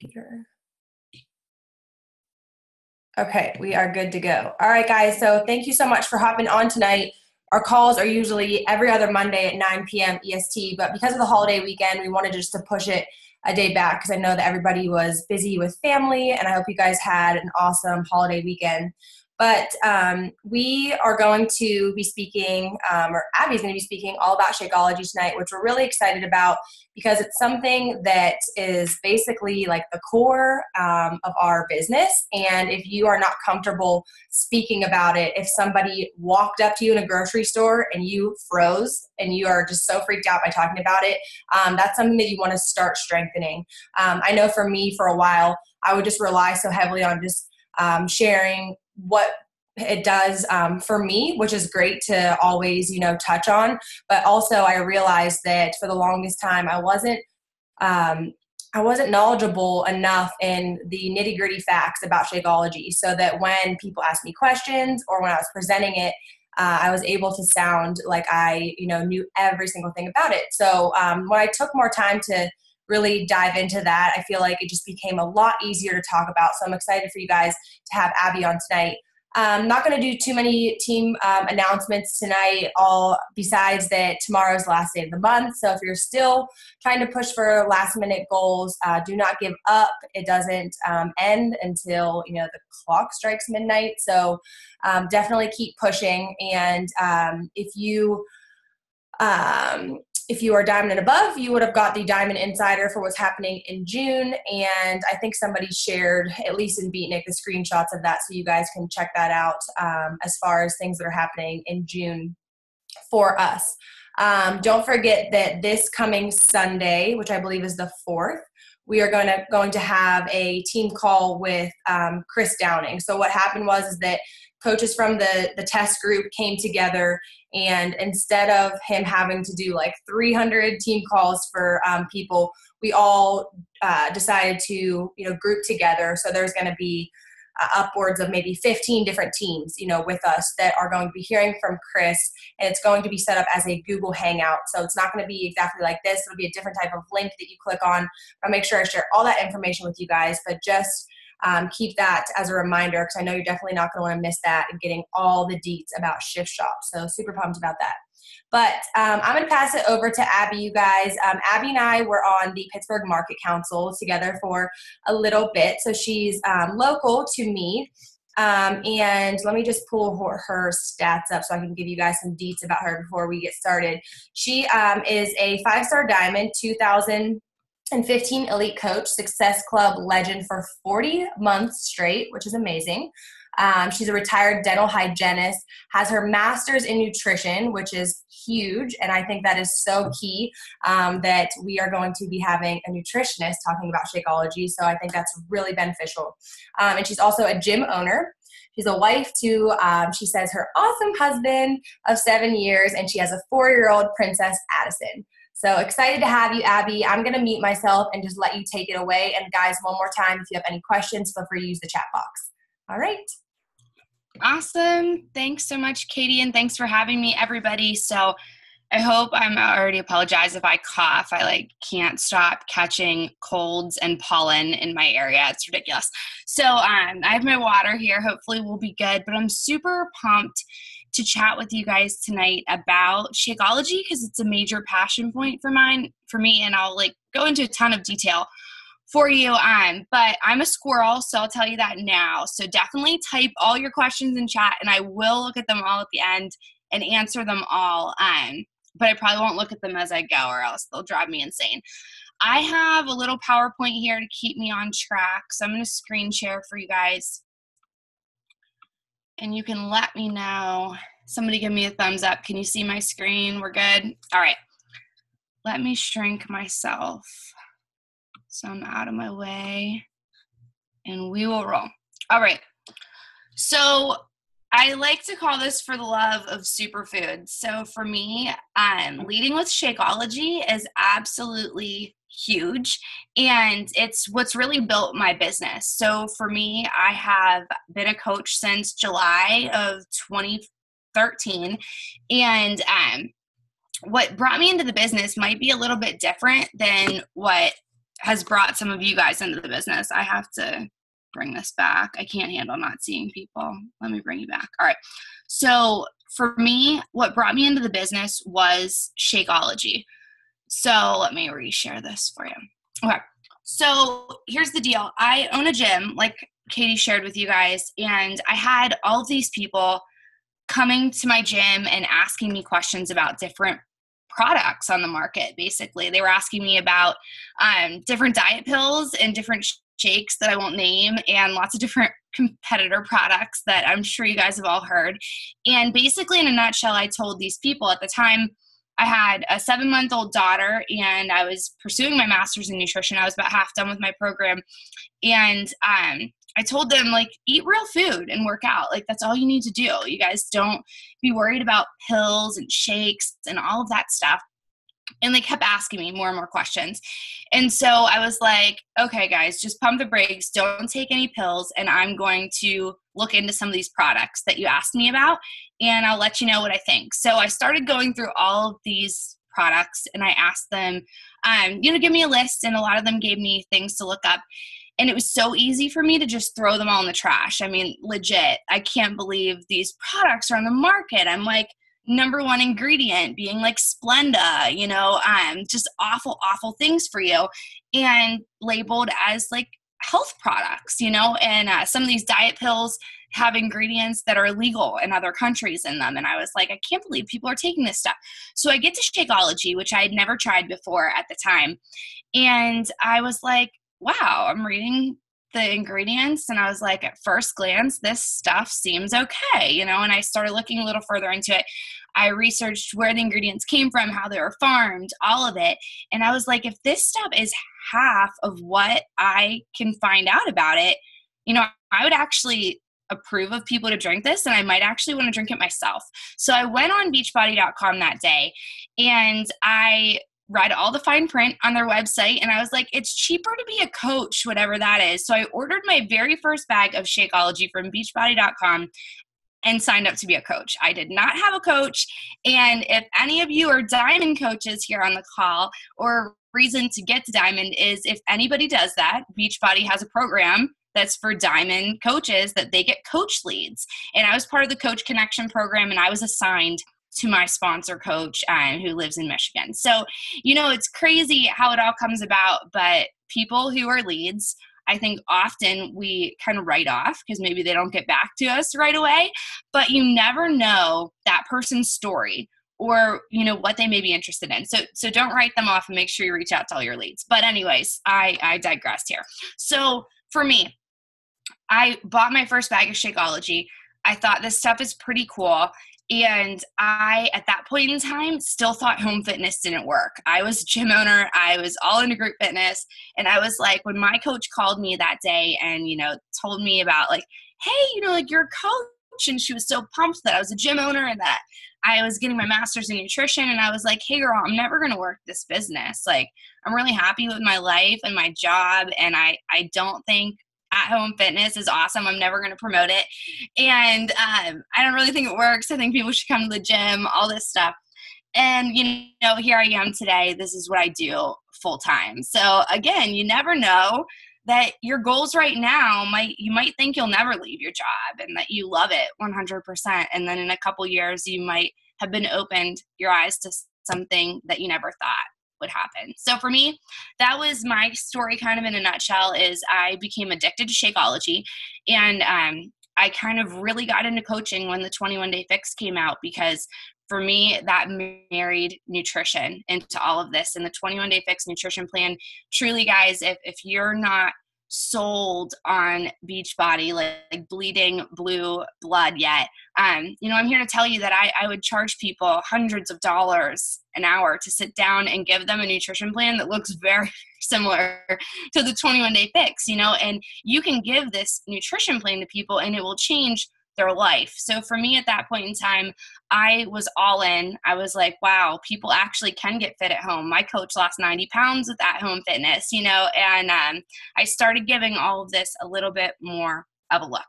Peter. Okay, we are good to go. All right, guys. So thank you so much for hopping on tonight. Our calls are usually every other Monday at 9 p.m. EST, but because of the holiday weekend, we wanted just to push it a day back because I know that everybody was busy with family, and I hope you guys had an awesome holiday weekend. But we are going to be speaking, or Abby's going to be speaking all about Shakeology tonight, which we're really excited about because it's something that is basically like the core of our business. And if you are not comfortable speaking about it, if somebody walked up to you in a grocery store and you froze and you are just so freaked out by talking about it, that's something that you want to start strengthening. I know for me, for a while, I would just rely so heavily on just sharing what it does for me, which is great to always, touch on. But also I realized that for the longest time, I wasn't knowledgeable enough in the nitty gritty facts about Shakeology so that when people asked me questions or when I was presenting it, I was able to sound like I, knew every single thing about it. So when I took more time to really dive into that, I feel like it just became a lot easier to talk about. So I'm excited for you guys to have Abby on tonight. I'm not going to do too many team announcements tonight, all besides that tomorrow's the last day of the month. So if you're still trying to push for last minute goals, do not give up. It doesn't end until, the clock strikes midnight. So definitely keep pushing. And if you are diamond and above, you would have got the Diamond Insider for what's happening in June. And I think somebody shared, at least in Beatnik, the screenshots of that. So you guys can check that out as far as things that are happening in June for us. Don't forget that this coming Sunday, which I believe is the 4th, we are going to have a team call with Chris Downing. So what happened was that coaches from the test group came together, and instead of him having to do like 300 team calls for people, we all decided to group together. So there's going to be upwards of maybe 15 different teams with us that are going to be hearing from Chris, and it's going to be set up as a Google Hangout. So it's not going to be exactly like this. It'll be a different type of link that you click on. I'll make sure I share all that information with you guys, but just keep that as a reminder because I know you're definitely not going to want to miss that and getting all the deets about Shift Shop. So super pumped about that. But I'm going to pass it over to Abby, you guys. Abby and I were on the Pittsburgh Market Council together for a little bit. So she's local to me. And let me just pull her stats up so I can give you guys some deets about her before we get started. She is a 5-star Diamond 2015 Elite Coach, Success Club legend for 40 months straight, which is amazing. She's a retired dental hygienist, has her master's in nutrition, which is huge. And I think that is so key that we are going to be having a nutritionist talking about Shakeology. So I think that's really beneficial. And she's also a gym owner. She's a wife to, she says, her awesome husband of 7 years, and she has a 4-year-old Princess Addison. So excited to have you, Abby. I'm going to mute myself and just let you take it away. And guys, one more time, if you have any questions, feel free to use the chat box. All right. Awesome. Thanks so much, Katie, and thanks for having me, everybody. So I hope I'm already apologize if I cough. I can't stop catching colds and pollen in my area. It's ridiculous. So I have my water here. Hopefully we'll be good, but I'm super pumped to chat with you guys tonight about Shakeology because it's a major passion point for me, and I'll go into a ton of detail for you. But I'm a squirrel, so I'll tell you that now. So definitely type all your questions in chat, and I will look at them all at the end and answer them all. But I probably won't look at them as I go, or else they'll drive me insane. I have a little PowerPoint here to keep me on track, so I'm going to screen share for you guys. And you can let me know. Somebody give me a thumbs up. Can you see my screen? We're good? All right. Let me shrink myself so I'm out of my way, and we will roll. All right. So I like to call this for the love of superfoods. So for me, leading with Shakeology is absolutely huge, and it's what's really built my business. So for me, I have been a coach since July of 2013, and what brought me into the business might be a little bit different than what has brought some of you guys into the business. I have to bring this back. I can't handle not seeing people. Let me bring you back. All right. So for me, what brought me into the business was Shakeology. So let me reshare this for you. Okay. So here's the deal. I own a gym, like Katie shared with you guys, and I had all of these people coming to my gym and asking me questions about different products on the market. Basically, they were asking me about different diet pills and different shakes that I won't name, and lots of different competitor products that I'm sure you guys have all heard. And basically, in a nutshell, I told these people at the time, I had a 7-month-old daughter and I was pursuing my master's in nutrition. I was about half done with my program. And I told them, like, eat real food and work out. Like, that's all you need to do. You guys don't be worried about pills and shakes and all of that stuff. And they kept asking me more and more questions. And so I was like, okay, guys, just pump the brakes. Don't take any pills. And I'm going to look into some of these products that you asked me about, and I'll let you know what I think. So I started going through all of these products, and I asked them, give me a list. And a lot of them gave me things to look up. And it was so easy for me to just throw them all in the trash. I mean, legit, I can't believe these products are on the market. I'm like, number one ingredient being like Splenda, just awful, awful things for you, and labeled as like health products, and some of these diet pills have ingredients that are illegal in other countries in them. And I was like, I can't believe people are taking this stuff. So I get to Shakeology, which I had never tried before at the time. And I was like, wow, I'm reading the ingredients, and I was like, at first glance, this stuff seems okay, and I started looking a little further into it. I researched where the ingredients came from, how they were farmed, all of it. And I was like, if this stuff is half of what I can find out about it, I would actually approve of people to drink this, and I might actually want to drink it myself. So I went on beachbody.com that day, and I read all the fine print on their website, and I was like, it's cheaper to be a coach, whatever that is. So I ordered my very first bag of Shakeology from beachbody.com and signed up to be a coach. I did not have a coach. And if any of you are Diamond coaches here on the call, or reason to get to Diamond is if anybody does that, Beachbody has a program that's for Diamond coaches that they get coach leads. And I was part of the Coach Connection program, and I was assigned to my sponsor coach who lives in Michigan. So, it's crazy how it all comes about, but people who are leads, I think often we kind of write off because maybe they don't get back to us right away, but you never know that person's story or, what they may be interested in. So don't write them off, and make sure you reach out to all your leads. But anyways, I digressed here. So for me, I bought my first bag of Shakeology. I thought this stuff is pretty cool. And I, at that point in time, still thought home fitness didn't work. I was a gym owner. I was all into group fitness. And I was like, when my coach called me that day and, told me about like, hey, like you're a coach. And she was so pumped that I was a gym owner and that I was getting my master's in nutrition. And I was like, hey girl, I'm never going to work this business. Like, I'm really happy with my life and my job. And I don't think at-home fitness is awesome. I'm never going to promote it. And I don't really think it works. I think people should come to the gym, all this stuff. And, here I am today. This is what I do full time. So again, you never know that your goals right now you might think you'll never leave your job and that you love it 100%. And then in a couple years, you might have been opened your eyes to something that you never thought would happen. So for me, that was my story kind of in a nutshell. Is I became addicted to Shakeology, and I kind of really got into coaching when the 21-day fix came out, because for me, that married nutrition into all of this. And the 21-day fix nutrition plan, truly guys, if you're not sold on Beachbody, like bleeding blue blood yet, I'm here to tell you that I would charge people hundreds of dollars an hour to sit down and give them a nutrition plan that looks very similar to the 21-day fix, and you can give this nutrition plan to people and it will change their life. So for me at that point in time, I was all in. I was like, wow, people actually can get fit at home. My coach lost 90 pounds with at-home fitness, and I started giving all of this a little bit more of a look.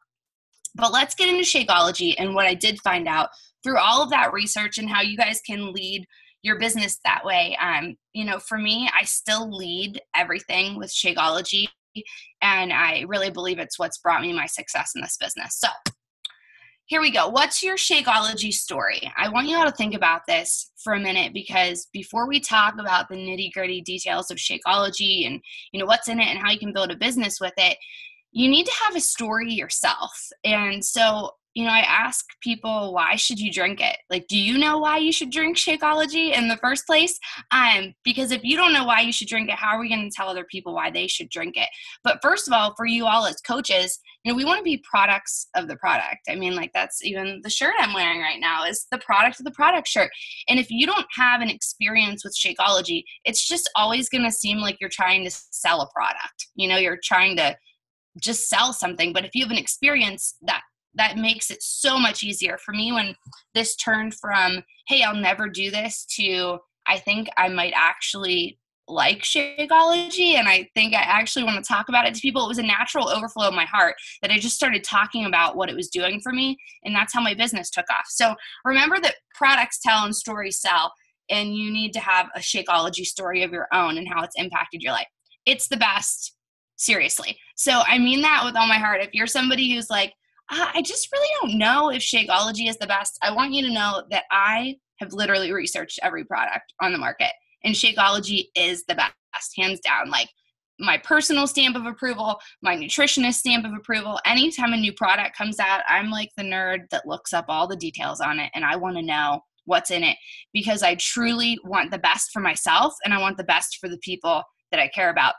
But let's get into Shakeology and what I did find out through all of that research and how you guys can lead, your business that way. For me, I still lead everything with Shakeology, and I really believe it's what's brought me my success in this business. So here we go. What's your Shakeology story? I want you all to think about this for a minute, because before we talk about the nitty-gritty details of Shakeology and what's in it and how you can build a business with it, you need to have a story yourself. And so, I ask people, why should you drink it? Like, do you know why you should drink Shakeology in the first place? Because if you don't know why you should drink it, how are we going to tell other people why they should drink it? But first of all, for you all as coaches, we want to be products of the product. I mean, like, that's even the shirt I'm wearing right now is the product of the product shirt. And if you don't have an experience with Shakeology, it's just always going to seem like you're trying to sell a product. You're trying to just sell something. But if you have an experience, that makes it so much easier. For me, when this turned from, hey, I'll never do this, to I think I might actually like Shakeology, and I think I actually want to talk about it to people, it was a natural overflow of my heart that I just started talking about what it was doing for me, and that's how my business took off. So remember that products tell and stories sell, and you need to have a Shakeology story of your own and how it's impacted your life. It's the best, seriously. So I mean that with all my heart. If you're somebody who's like, I just really don't know if Shakeology is the best, I want you to know that I have literally researched every product on the market, and Shakeology is the best, hands down. Like, my personal stamp of approval, my nutritionist stamp of approval. Anytime a new product comes out, I'm like the nerd that looks up all the details on it, and I want to know what's in it, because I truly want the best for myself, and I want the best for the people that I care about.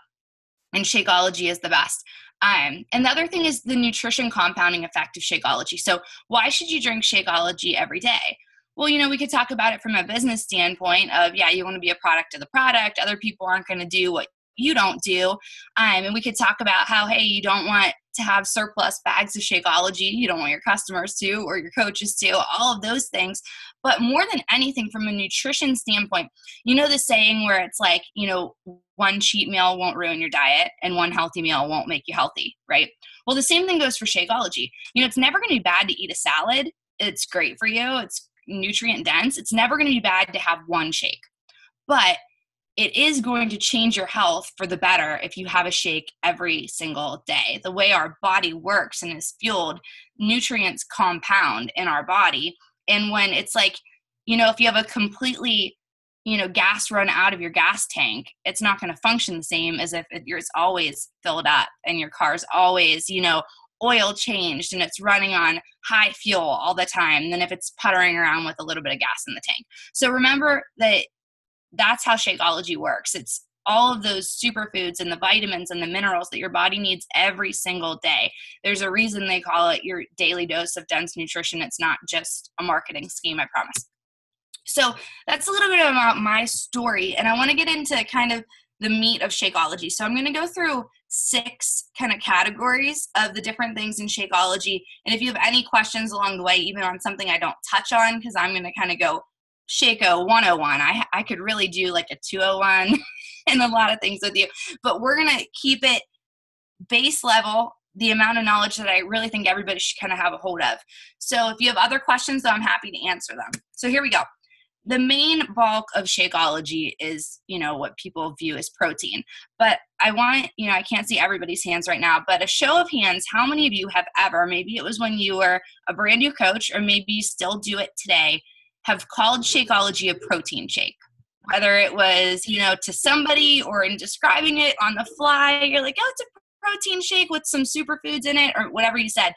And Shakeology is the best. And the other thing is the nutrition compounding effect of Shakeology. So why should you drink Shakeology every day? Well, we could talk about it from a business standpoint of, yeah, you want to be a product of the product. Other people aren't going to do what you don't do. And we could talk about how, hey, you don't want to have surplus bags of Shakeology. You don't want your customers to, or your coaches to, all of those things. But more than anything, from a nutrition standpoint, the saying where it's like, one cheat meal won't ruin your diet and one healthy meal won't make you healthy, right? Well, the same thing goes for Shakeology. It's never going to be bad to eat a salad. It's great for you. It's nutrient dense. It's never going to be bad to have one shake. But it is going to change your health for the better if you have a shake every single day. The way our body works and is fueled, nutrients compound in our body. And when it's like, if you have a completely, gas run out of your gas tank, it's not going to function the same as if it's always filled up and your car's always, oil changed and it's running on high fuel all the time than if it's puttering around with a little bit of gas in the tank. So remember that that's how Shakeology works. It's all of those superfoods and the vitamins and the minerals that your body needs every single day. There's a reason they call it your daily dose of dense nutrition. It's not just a marketing scheme, I promise. So that's a little bit about my story, and I want to get into kind of the meat of Shakeology. So I'm going to go through 6 kind of categories of the different things in Shakeology. And if you have any questions along the way, even on something I don't touch on, because I'm going to kind of go Shako 101. I could really do like a 201 and a lot of things with you, but we're going to keep it base level, the amount of knowledge that I really think everybody should kind of have a hold of. So if you have other questions, though, I'm happy to answer them. So here we go. The main bulk of Shakeology is, what people view as protein. But I want, I can't see everybody's hands right now, but a show of hands, how many of you have ever, maybe it was when you were a brand new coach, or maybe you still do it today, have called Shakeology a protein shake? Whether it was, to somebody or in describing it on the fly, you're like, oh, it's a protein shake with some superfoods in it, or whatever you said.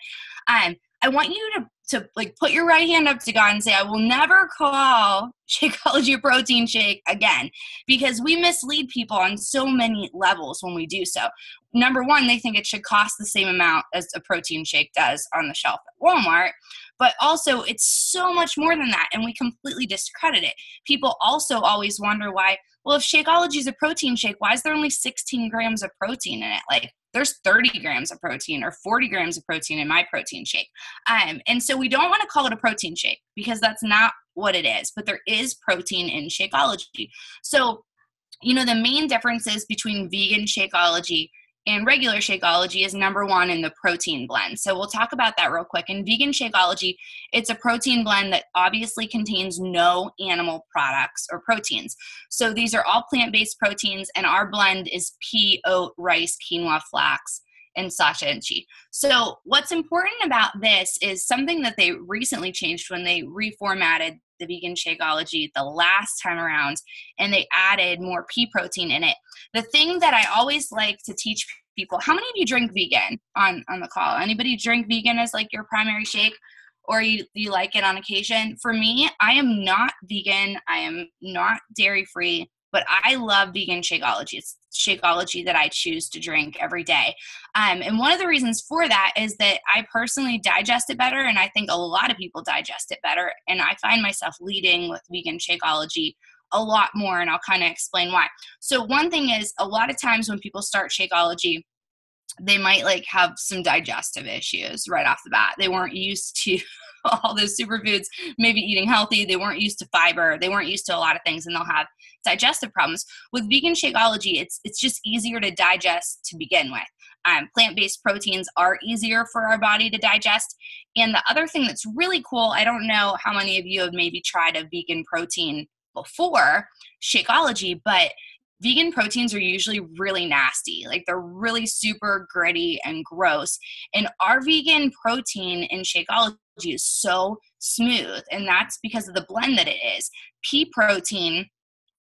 I want you to like put your right hand up to God and say, I will never call Shakeology a protein shake again, because we mislead people on so many levels when we do so. Number one, they think it should cost the same amount as a protein shake does on the shelf at Walmart, but also it's so much more than that, and we completely discredit it. People also always wonder why, well, if Shakeology is a protein shake, why is there only 16 grams of protein in it? Like, there's 30 grams of protein or 40 grams of protein in my protein shake. And so we don't want to call it a protein shake, because that's not what it is, but there is protein in Shakeology. So, the main differences between vegan Shakeology and regular Shakeology is number one in the protein blend. So we'll talk about that real quick. In vegan Shakeology, it's a protein blend that obviously contains no animal products or proteins. So these are all plant-based proteins, and our blend is pea, oat, rice, quinoa, flax, and sacha and chia. So what's important about this is something that they recently changed when they reformatted the vegan Shakeology the last time around, and they added more pea protein in it. The thing that I always like to teach people, how many of you drink vegan on the call? Anybody drink vegan as like your primary shake, or you like it on occasion? For me, I am not vegan. I am not dairy free, but I love vegan Shakeology. It's Shakeology that I choose to drink every day. And one of the reasons for that is that I personally digest it better, and I think a lot of people digest it better. And I find myself leading with vegan Shakeology a lot more, and I'll kind of explain why. So one thing is, a lot of times when people start Shakeology, they might like have some digestive issues right off the bat. They weren't used to all those superfoods, maybe eating healthy. They weren't used to fiber. They weren't used to a lot of things, and they'll have digestive problems. With vegan Shakeology, it's just easier to digest to begin with. Plant-based proteins are easier for our body to digest. And the other thing that's really cool, I don't know how many of you have maybe tried a vegan protein before Shakeology, but vegan proteins are usually really nasty. Like they're really super gritty and gross. And our vegan protein in Shakeology is so smooth. And that's because of the blend that it is. Pea protein,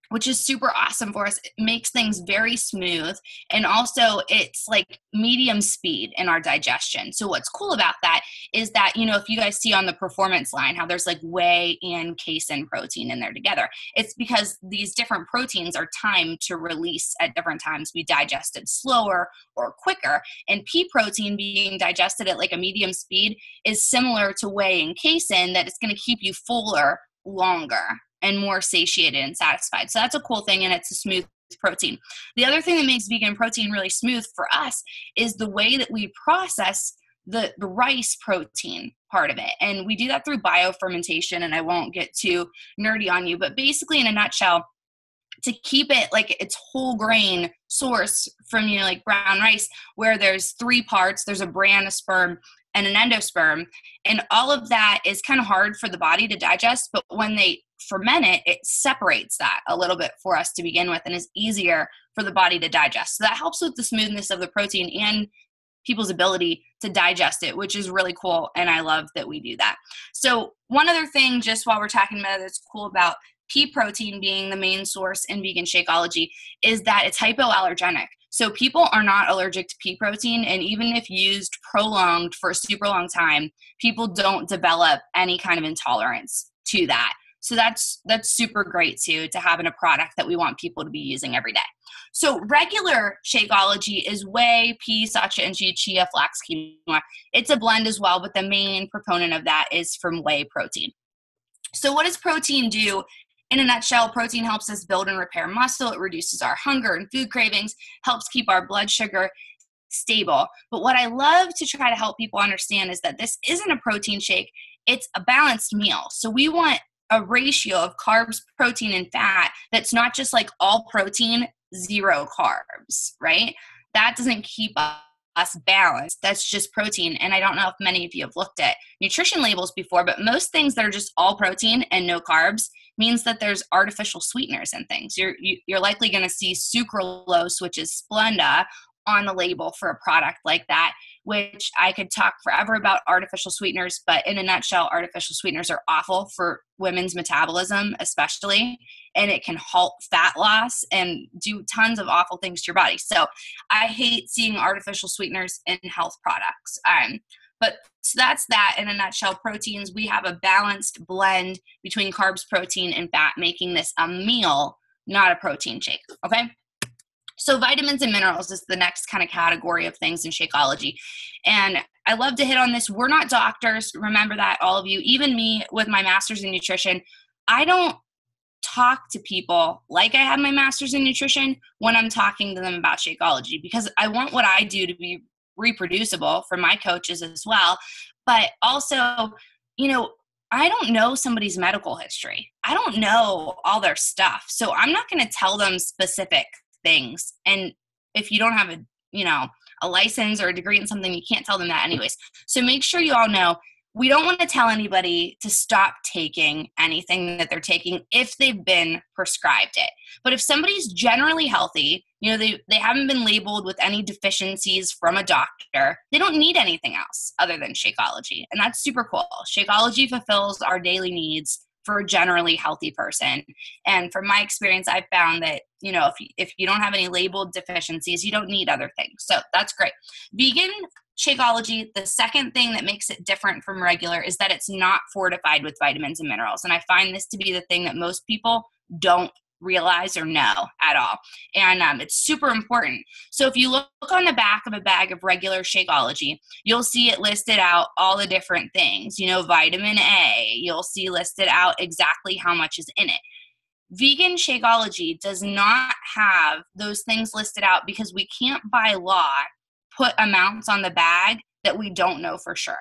which is super awesome for us. It makes things very smooth. And also it's like medium speed in our digestion. So what's cool about that is that, you know, if you guys see on the performance line, how there's like whey and casein protein in there together, it's because these different proteins are timed to release at different times. We digest it slower or quicker. And pea protein being digested at like a medium speed is similar to whey and casein, that it's going to keep you fuller longer and more satiated and satisfied. So that's a cool thing, and it's a smooth protein. The other thing that makes vegan protein really smooth for us is the way that we process the rice protein part of it. And we do that through biofermentation, and I won't get too nerdy on you, but basically in a nutshell, to keep it like its whole grain source from, you know, like brown rice, where there's three parts, there's a bran, a sperm, and an endosperm. And all of that is kind of hard for the body to digest, but when they ferment it, it separates that a little bit for us to begin with and is easier for the body to digest. So that helps with the smoothness of the protein and people's ability to digest it, which is really cool. And I love that we do that. So one other thing, just while we're talking about it, that's cool about pea protein being the main source in vegan Shakeology is that it's hypoallergenic. So people are not allergic to pea protein, and even if used prolonged for a super long time, people don't develop any kind of intolerance to that. So that's super great too, to have in a product that we want people to be using every day. So regular Shakeology is whey, pea, sacha, and chia, flax, quinoa. It's a blend as well, but the main proponent of that is from whey protein. So what does protein do? In a nutshell, protein helps us build and repair muscle. It reduces our hunger and food cravings, helps keep our blood sugar stable. But what I love to try to help people understand is that this isn't a protein shake. It's a balanced meal. So we want a ratio of carbs, protein, and fat that's not just like all protein, zero carbs, right? That doesn't keep us balanced. That's just protein. And I don't know if many of you have looked at nutrition labels before, but most things that are just all protein and no carbs means that there's artificial sweeteners in things. You're likely going to see sucralose, which is Splenda, on the label for a product like that, which I could talk forever about artificial sweeteners, but in a nutshell, artificial sweeteners are awful for women's metabolism, especially, and it can halt fat loss and do tons of awful things to your body. So I hate seeing artificial sweeteners in health products. But so that's that in a nutshell. Proteins, we have a balanced blend between carbs, protein, and fat, making this a meal, not a protein shake, okay? So vitamins and minerals is the next kind of category of things in Shakeology. And I love to hit on this. We're not doctors. Remember that, all of you. Even me with my master's in nutrition, I don't talk to people like I have my master's in nutrition when I'm talking to them about Shakeology, because I want what I do to be reproducible for my coaches as well. But also, you know, I don't know somebody's medical history. I don't know all their stuff. So I'm not going to tell them specific things. And if you don't have a license or a degree in something. You can't tell them that anyways. So make sure you all know, we don't want to tell anybody to stop taking anything that they're taking if they've been prescribed it. But if somebody's generally healthy, they haven't been labeled with any deficiencies from a doctor, they don't need anything else other than Shakeology. And that's super cool. Shakeology fulfills our daily needs for a generally healthy person. And from my experience, I've found that, if you don't have any labeled deficiencies, you don't need other things. So that's great. Vegan Shakeology, the second thing that makes it different from regular is that it's not fortified with vitamins and minerals. And I find this to be the thing that most people don't realize or know at all. And it's super important. So if you look on the back of a bag of regular Shakeology, you'll see it listed out all the different things. Vitamin A, you'll see listed out exactly how much is in it. Vegan Shakeology does not have those things listed out because we can't by law put amounts on the bag that we don't know for sure.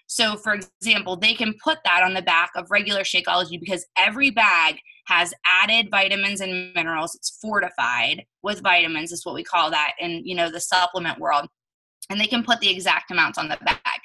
So for example, they can put that on the back of regular Shakeology because every bag has added vitamins and minerals. It's fortified with vitamins is what we call that in, the supplement world. And they can put the exact amounts on the bag.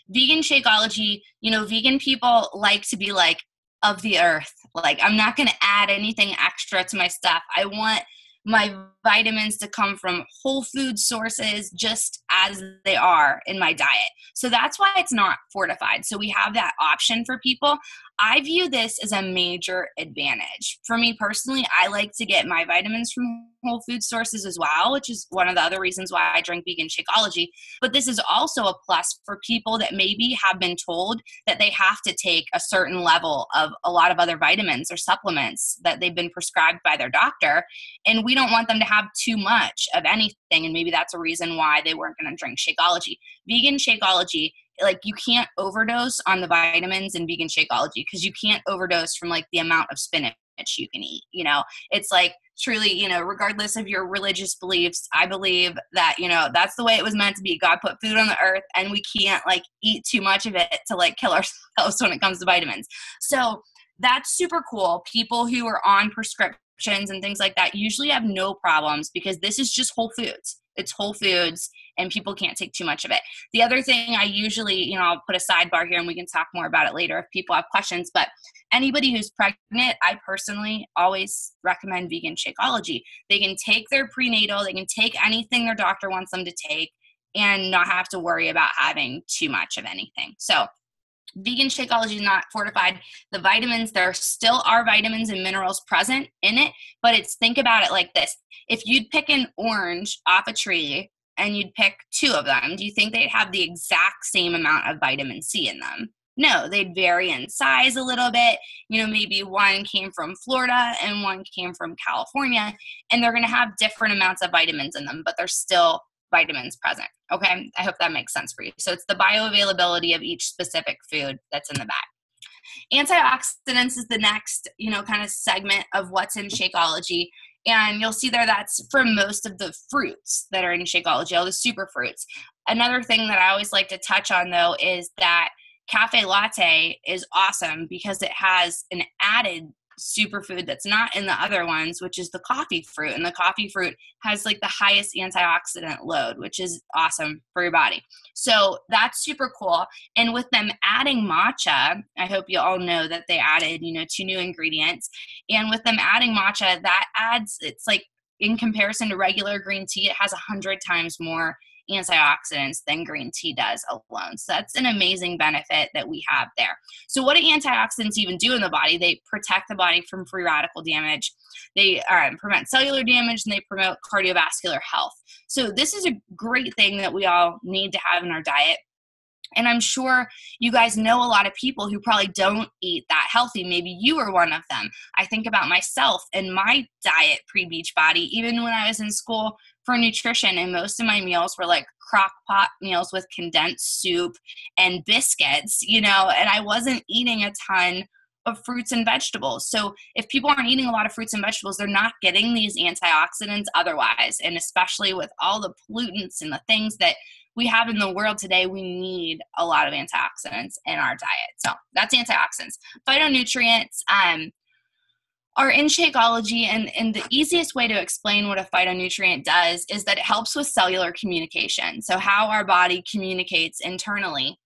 Vegan Shakeology, vegan people like to be like of the earth. Like, I'm not going to add anything extra to my stuff. I want my vitamins to come from whole food sources just as they are in my diet. So that's why it's not fortified. So we have that option for people. I view this as a major advantage. For me personally, I like to get my vitamins from whole food sources as well, which is one of the other reasons why I drink vegan Shakeology. But this is also a plus for people that maybe have been told that they have to take a certain level of a lot of other vitamins or supplements that they've been prescribed by their doctor. And we don't want them to have too much of anything. And maybe that's a reason why they weren't going to drink Shakeology. Vegan Shakeology, like, you can't overdose on the vitamins in vegan Shakeology because you can't overdose from like the amount of spinach you can eat. It's like truly, regardless of your religious beliefs, I believe that, that's the way it was meant to be. God put food on the earth and we can't like eat too much of it to like kill ourselves when it comes to vitamins. So that's super cool. People who are on prescriptions and things like that usually have no problems because this is just whole foods. It's whole foods and people can't take too much of it. The other thing I usually, I'll put a sidebar here and we can talk more about it later if people have questions, but anybody who's pregnant, I personally always recommend vegan Shakeology. They can take their prenatal, they can take anything their doctor wants them to take and not have to worry about having too much of anything. So vegan Shakeology is not fortified. The vitamins, there still are vitamins and minerals present in it, but think about it like this. If you'd pick an orange off a tree and you'd pick 2 of them, do you think they'd have the exact same amount of vitamin C in them? No, they'd vary in size a little bit. Maybe one came from Florida and one came from California, and they're going to have different amounts of vitamins in them, but they're still vitamins present. Okay, I hope that makes sense for you. So it's the bioavailability of each specific food that's in the bag. Antioxidants is the next, kind of segment of what's in Shakeology. And you'll see there that's for most of the fruits that are in Shakeology, all the super fruits. Another thing that I always like to touch on, though, is that cafe latte is awesome because it has an added superfood that's not in the other ones, which is the coffee fruit. And the coffee fruit has like the highest antioxidant load, which is awesome for your body. So that's super cool. And with them adding matcha, I hope you all know that they added, 2 new ingredients. And with them adding matcha, that adds, it's like in comparison to regular green tea, it has 100 times more antioxidants than green tea does alone. So that's an amazing benefit that we have there. So what do antioxidants even do in the body? They protect the body from free radical damage. They prevent cellular damage, and they promote cardiovascular health. So this is a great thing that we all need to have in our diet. And I'm sure you guys know a lot of people who probably don't eat that healthy. Maybe you are one of them. I think about myself and my diet pre-Beachbody, even when I was in school for nutrition, and most of my meals were like crock pot meals with condensed soup and biscuits, and I wasn't eating a ton of fruits and vegetables. So if people aren't eating a lot of fruits and vegetables, they're not getting these antioxidants otherwise. And especially with all the pollutants and the things that we have in the world today, we need a lot of antioxidants in our diet. So that's antioxidants. Phytonutrients, are in Shakeology, and the easiest way to explain what a phytonutrient does is that it helps with cellular communication. So how our body communicates internally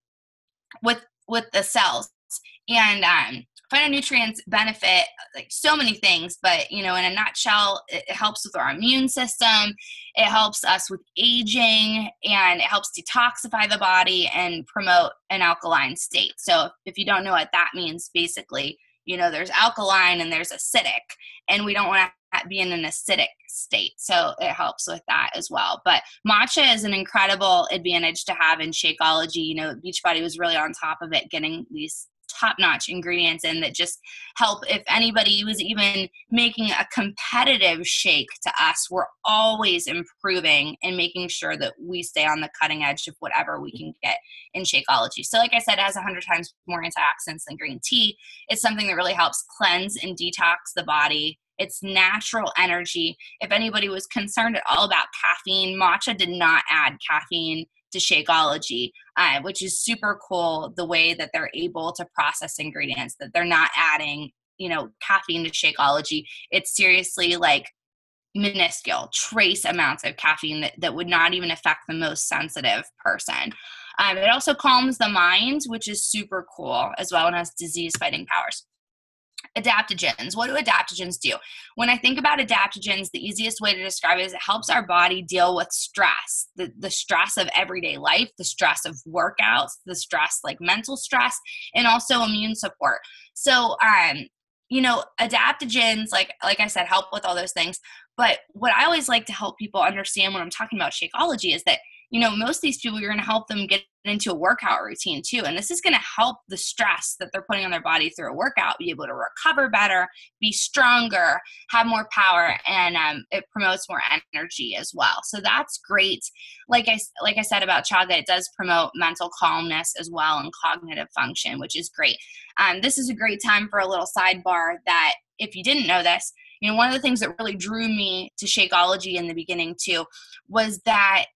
with the cells. And phytonutrients benefit like so many things, but in a nutshell, it helps with our immune system, it helps us with aging, and it helps detoxify the body and promote an alkaline state. So if you don't know what that means, basically, there's alkaline and there's acidic, and we don't want to be in an acidic state. So it helps with that as well. But matcha is an incredible advantage to have in Shakeology. Beachbody was really on top of it, getting these top-notch ingredients in that just help. If anybody was even making a competitive shake to us, we're always improving and making sure that we stay on the cutting edge of whatever we can get in Shakeology. So like I said, it has 100 times more antioxidants than green tea. It's something that really helps cleanse and detox the body. It's natural energy. If anybody was concerned at all about caffeine, matcha did not add caffeine to Shakeology, which is super cool, the way that they're able to process ingredients, that they're not adding, caffeine to Shakeology. It's seriously like minuscule, trace amounts of caffeine that would not even affect the most sensitive person. It also calms the mind, which is super cool as well, and has disease-fighting powers. Adaptogens. What do adaptogens do? When I think about adaptogens, the easiest way to describe it is it helps our body deal with stress, the stress of everyday life, the stress of workouts, the stress like mental stress, and also immune support. So, adaptogens, like I said, help with all those things. But what I always like to help people understand when I'm talking about Shakeology is that, most of these people, you're going to help them get into a workout routine too. And this is going to help the stress that they're putting on their body through a workout be able to recover better, be stronger, have more power, and it promotes more energy as well. So that's great. Like I said about chaga, it does promote mental calmness as well and cognitive function, which is great. This is a great time for a little sidebar that if you didn't know this, one of the things that really drew me to Shakeology in the beginning too was that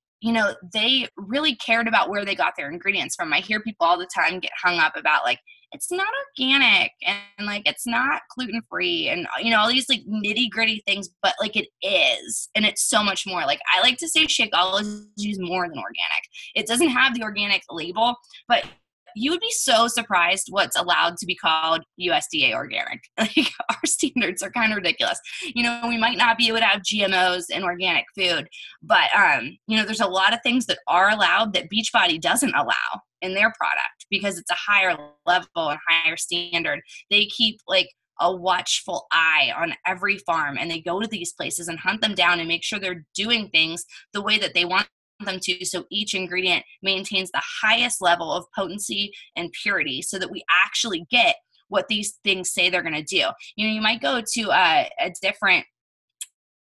they really cared about where they got their ingredients from. I hear people all the time get hung up about like, it's not organic and like, it's not gluten-free and, all these like nitty gritty things, but like it is. And it's so much more. Like I like to say Shakeology is more than organic. It doesn't have the organic label, but you would be so surprised what's allowed to be called USDA organic. Like our standards are kind of ridiculous. We might not be able to have GMOs in organic food, but there's a lot of things that are allowed that Beachbody doesn't allow in their product because it's a higher level and higher standard. They keep like a watchful eye on every farm, and they go to these places and hunt them down and make sure they're doing things the way that they want them to, so each ingredient maintains the highest level of potency and purity so that we actually get what these things say they're going to do. You might go to a different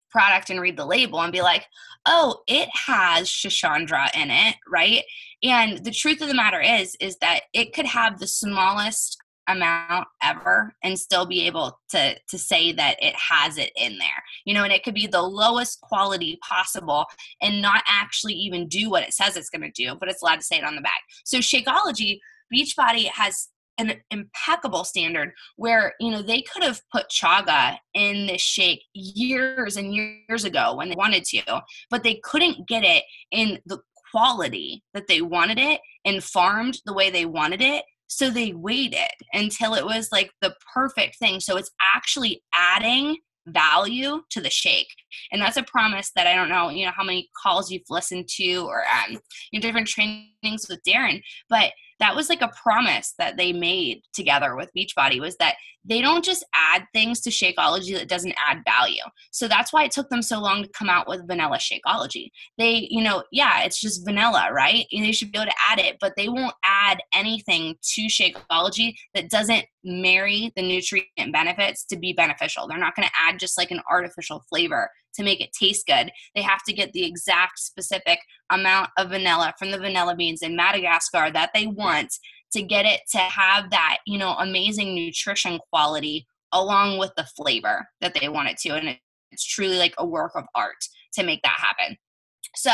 product and read the label and be like, oh, it has Shashandra in it, right? And the truth of the matter is that it could have the smallest amount ever and still be able to say that it has it in there, and it could be the lowest quality possible and not actually even do what it says it's going to do, but it's allowed to say it on the bag. So Shakeology, Beachbody has an impeccable standard where, they could have put chaga in this shake years and years ago when they wanted to, but they couldn't get it in the quality that they wanted it and farmed the way they wanted it. So they waited until it was like the perfect thing. So it's actually adding value to the shake. And that's a promise that I don't know, how many calls you've listened to or different trainings with Darren, but that was like a promise that they made together with Beachbody, was that they don't just add things to Shakeology that doesn't add value. So that's why it took them so long to come out with vanilla Shakeology. They, it's just vanilla, right? They should be able to add it, but they won't add anything to Shakeology that doesn't marry the nutrient benefits to be beneficial. They're not going to add just like an artificial flavor to make it taste good. They have to get the exact specific amount of vanilla from the vanilla beans in Madagascar that they want to get it to have that, amazing nutrition quality along with the flavor that they want it to. And it's truly like a work of art to make that happen. So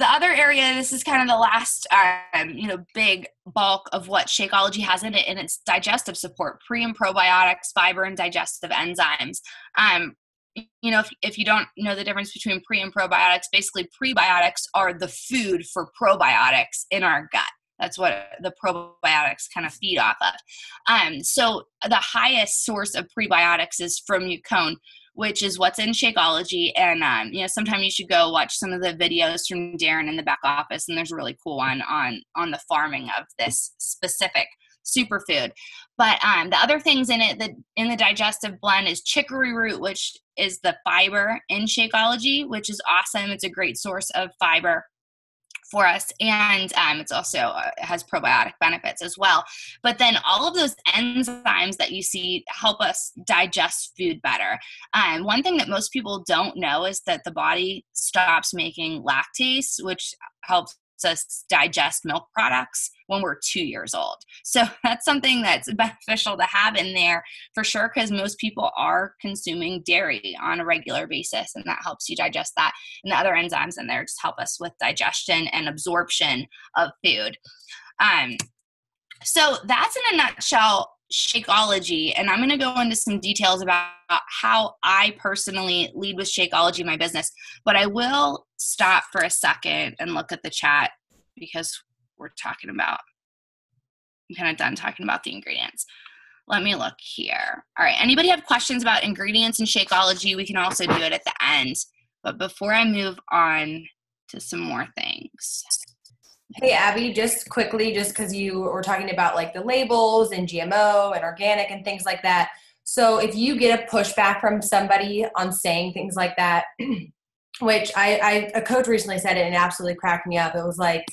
the other area, this is kind of the last, big bulk of what Shakeology has in it, and it's digestive support, pre and probiotics, fiber, and digestive enzymes. If you don't know the difference between pre and probiotics, basically prebiotics are the food for probiotics in our gut. That's what the probiotics kind of feed off of. So the highest source of prebiotics is from Yukon, which is what's in Shakeology. And, sometime you should go watch some of the videos from Darren in the back office. And there's a really cool one on the farming of this specific superfood. But the other things in it that in the digestive blend is chicory root, which is the fiber in Shakeology, which is awesome. It's a great source of fiber for us, and it's also has probiotic benefits as well. But then all of those enzymes that you see help us digest food better. One thing that most people don't know is that the body stops making lactase, which helps us digest milk products when we're 2 years old. So that's something that's beneficial to have in there for sure, because most people are consuming dairy on a regular basis, and that helps you digest that. And the other enzymes in there just help us with digestion and absorption of food. So that's in a nutshell Shakeology, and I'm going to go into some details about how I personally lead with Shakeology in my business, but I will stop for a second and look at the chat because I'm kind of done talking about the ingredients. Let me look here. All right, anybody have questions about ingredients in Shakeology? We can also do it at the end, but before I move on to some more things. Hey, Abby, just quickly, just because you were talking about like the labels and GMO and organic and things like that. So if you get a pushback from somebody on saying things like that, which a coach recently said it and it absolutely cracked me up. It was like,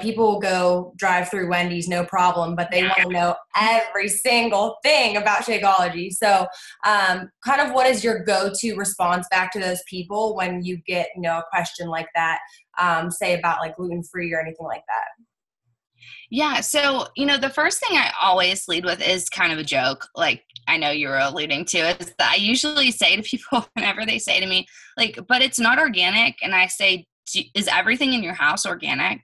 people will go drive through Wendy's, no problem, but they want to know every single thing about Shakeology. So kind of what is your go-to response back to those people when you get, a question like that, say about like gluten-free or anything like that? Yeah. So, the first thing I always lead with is kind of a joke. Like I know you were alluding to, is that I usually say to people whenever they say to me, like, but it's not organic. And I say, is everything in your house organic?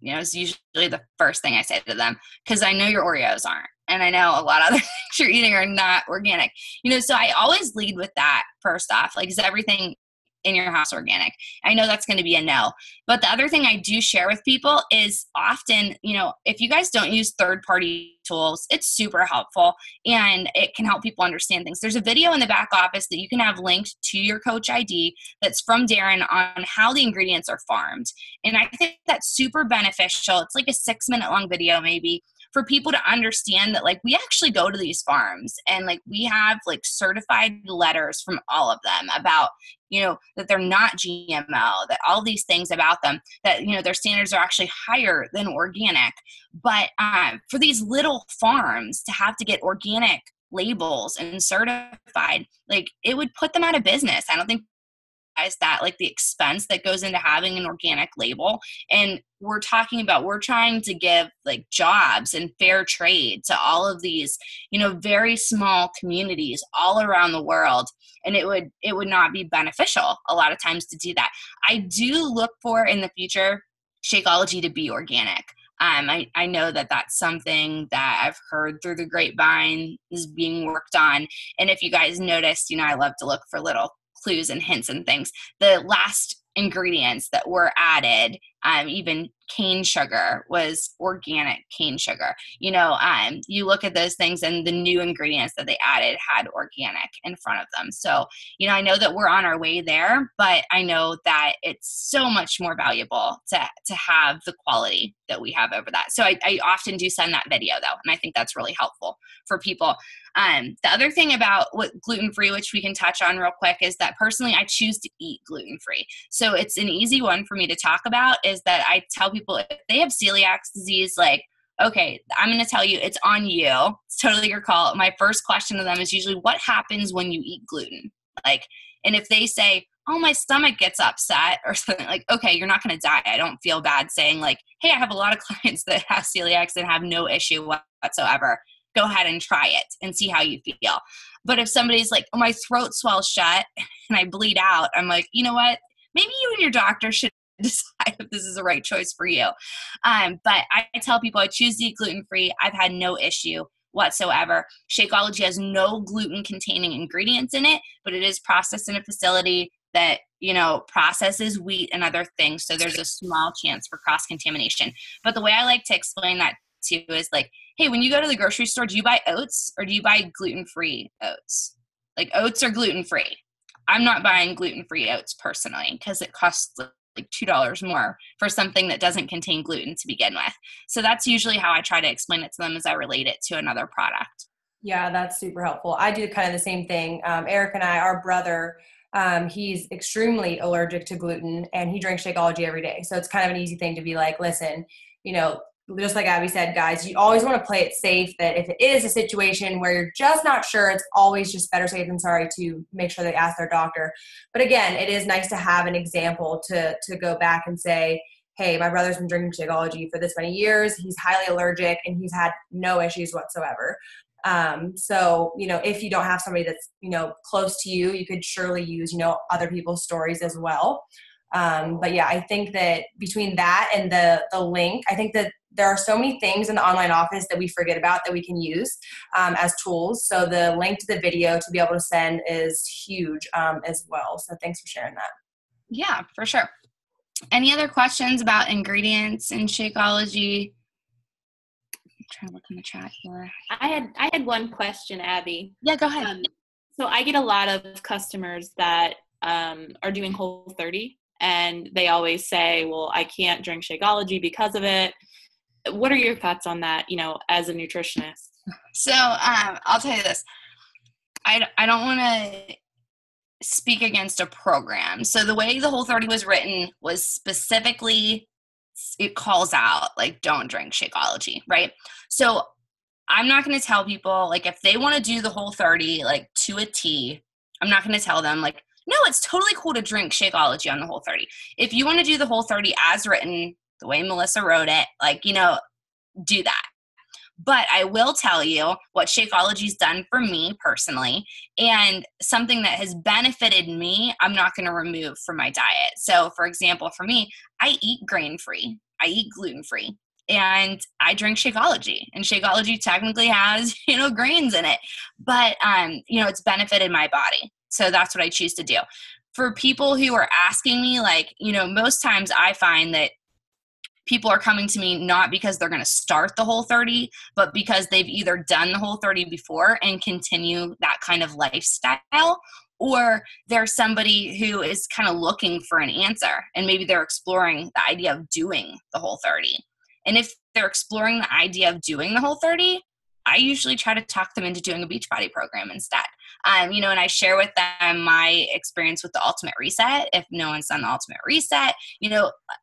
It's usually the first thing I say to them, because I know your Oreos aren't. And I know a lot of other things you're eating are not organic. So I always lead with that first off. Like, is everything in your house organic? I know that's going to be a no. But the other thing I do share with people is often, if you guys don't use third-party tools, it's super helpful and it can help people understand things. There's a video in the back office that you can have linked to your coach ID that's from Darren on how the ingredients are farmed. And I think that's super beneficial. It's like a 6-minute long video maybe, for people to understand that like we actually go to these farms and like we have like certified letters from all of them about, that they're not GMO, that all these things about them, that, their standards are actually higher than organic. But for these little farms to have to get organic labels and certified, like it would put them out of business. I don't think that like the expense that goes into having an organic label. And we're trying to give like jobs and fair trade to all of these, very small communities all around the world. And it would not be beneficial a lot of times to do that. I do look for in the future Shakeology to be organic. I know that that's something that I've heard through the grapevine is being worked on. And if you guys noticed, I love to look for little clues and hints and things. The last ingredients that were added, even cane sugar was organic cane sugar. You look at those things and the new ingredients that they added had organic in front of them. So, I know that we're on our way there, but I know that it's so much more valuable to have the quality that we have over that. So I often do send that video though, and I think that's really helpful for people. The other thing about what gluten-free, which we can touch on real quick, is that personally I choose to eat gluten-free. So it's an easy one for me to talk about, is that I tell people if they have celiac disease, like, okay, I'm going to tell you it's on you. It's totally your call. My first question to them is usually, what happens when you eat gluten? Like, and if they say, oh, my stomach gets upset or something, like, okay, you're not going to die. I don't feel bad saying like, hey, I have a lot of clients that have celiacs and have no issue whatsoever. Go ahead and try it and see how you feel. But if somebody's like, oh, my throat swells shut and I bleed out, I'm like, you know what? Maybe you and your doctor should decide if this is the right choice for you. But I tell people I choose to eat gluten-free. I've had no issue whatsoever. Shakeology has no gluten-containing ingredients in it, but it is processed in a facility that, processes wheat and other things. So there's a small chance for cross-contamination. But the way I like to explain that too is like, hey, when you go to the grocery store, do you buy oats or do you buy gluten-free oats? Like, oats are gluten-free. I'm not buying gluten-free oats personally because it costs like $2 more for something that doesn't contain gluten to begin with. So that's usually how I try to explain it to them as I relate it to another product. Yeah, that's super helpful. I do kind of the same thing. Eric and I, our brother, he's extremely allergic to gluten and he drinks Shakeology every day. So it's kind of an easy thing to be like, listen, just like Abby said, guys, you always want to play it safe, that if it is a situation where you're just not sure, it's always just better safe than sorry to make sure they ask their doctor. But again, it is nice to have an example to go back and say, hey, my brother's been drinking Shakeology for this many years. He's highly allergic and he's had no issues whatsoever. So, if you don't have somebody that's, close to you, you could surely use, other people's stories as well. But yeah, I think that between that and the link, I think that there are so many things in the online office that we forget about that we can use as tools. So the link to the video to be able to send is huge as well. So thanks for sharing that. Yeah, for sure. Any other questions about ingredients in Shakeology? I'm trying to look in the chat here. I had one question, Abby. Yeah, go ahead. So I get a lot of customers that are doing Whole30, and they always say, well, I can't drink Shakeology because of it. What are your thoughts on that, as a nutritionist? So I'll tell you this. I don't want to speak against a program. So the way the Whole30 was written was specifically, it calls out, like, don't drink Shakeology, right? So I'm not going to tell people, like, if they want to do the Whole30, like, to a T, I'm not going to tell them, like, no, it's totally cool to drink Shakeology on the Whole30. If you want to do the Whole30 as written, the way Melissa wrote it, like, do that. But I will tell you what Shakeology's done for me personally, and something that has benefited me, I'm not going to remove from my diet. So, for example, for me, I eat grain-free, I eat gluten-free, and I drink Shakeology. And Shakeology technically has, grains in it. But, it's benefited my body. So that's what I choose to do. For people who are asking me, like, most times I find that people are coming to me not because they're going to start the Whole30, but because they've either done the Whole30 before and continue that kind of lifestyle, or they're somebody who is kind of looking for an answer and maybe they're exploring the idea of doing the Whole30. And if they're exploring the idea of doing the Whole30, I usually try to talk them into doing a Beachbody program instead. And I share with them my experience with the Ultimate Reset. If no one's done the Ultimate Reset,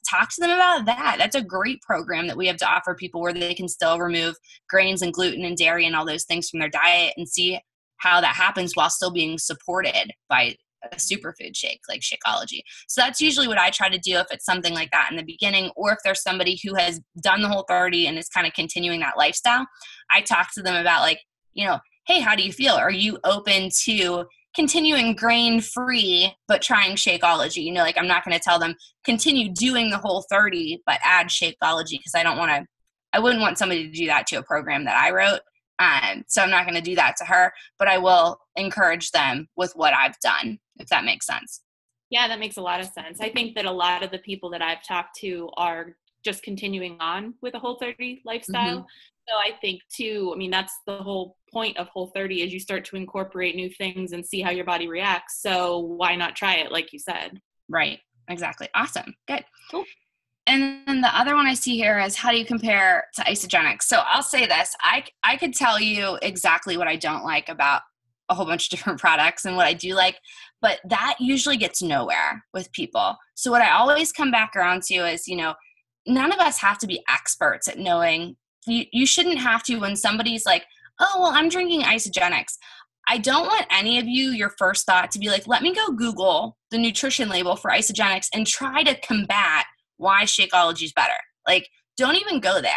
talk to them about that. That's a great program that we have to offer people where they can still remove grains and gluten and dairy and all those things from their diet and see how that happens while still being supported by a superfood shake like Shakeology. So that's usually what I try to do if it's something like that in the beginning, or if there's somebody who has done the Whole30 and is kind of continuing that lifestyle. I talk to them about, like, hey, how do you feel? Are you open to continuing grain-free but trying Shakeology? I'm not going to tell them continue doing the Whole30 but add Shakeology, because I wouldn't want somebody to do that to a program that I wrote. So I'm not going to do that to her, but I will encourage them with what I've done, if that makes sense. Yeah, that makes a lot of sense. I think that a lot of the people that I've talked to are just continuing on with a Whole30 lifestyle. Mm-hmm. So I think too, that's the whole point of Whole30, is you start to incorporate new things and see how your body reacts. So why not try it, like you said? Right. Exactly. Awesome. Good. Cool. And then the other one I see here is, how do you compare to Isagenix? So I'll say this. I could tell you exactly what I don't like about a whole bunch of different products and what I do like, but that usually gets nowhere with people. So what I always come back around to is, none of us have to be experts at knowing. You shouldn't have to, when somebody's like, oh, well, I'm drinking Isagenix. I don't want any of you, your first thought to be like, let me go Google the nutrition label for Isagenix and try to combat why Shakeology is better. Like, don't even go there.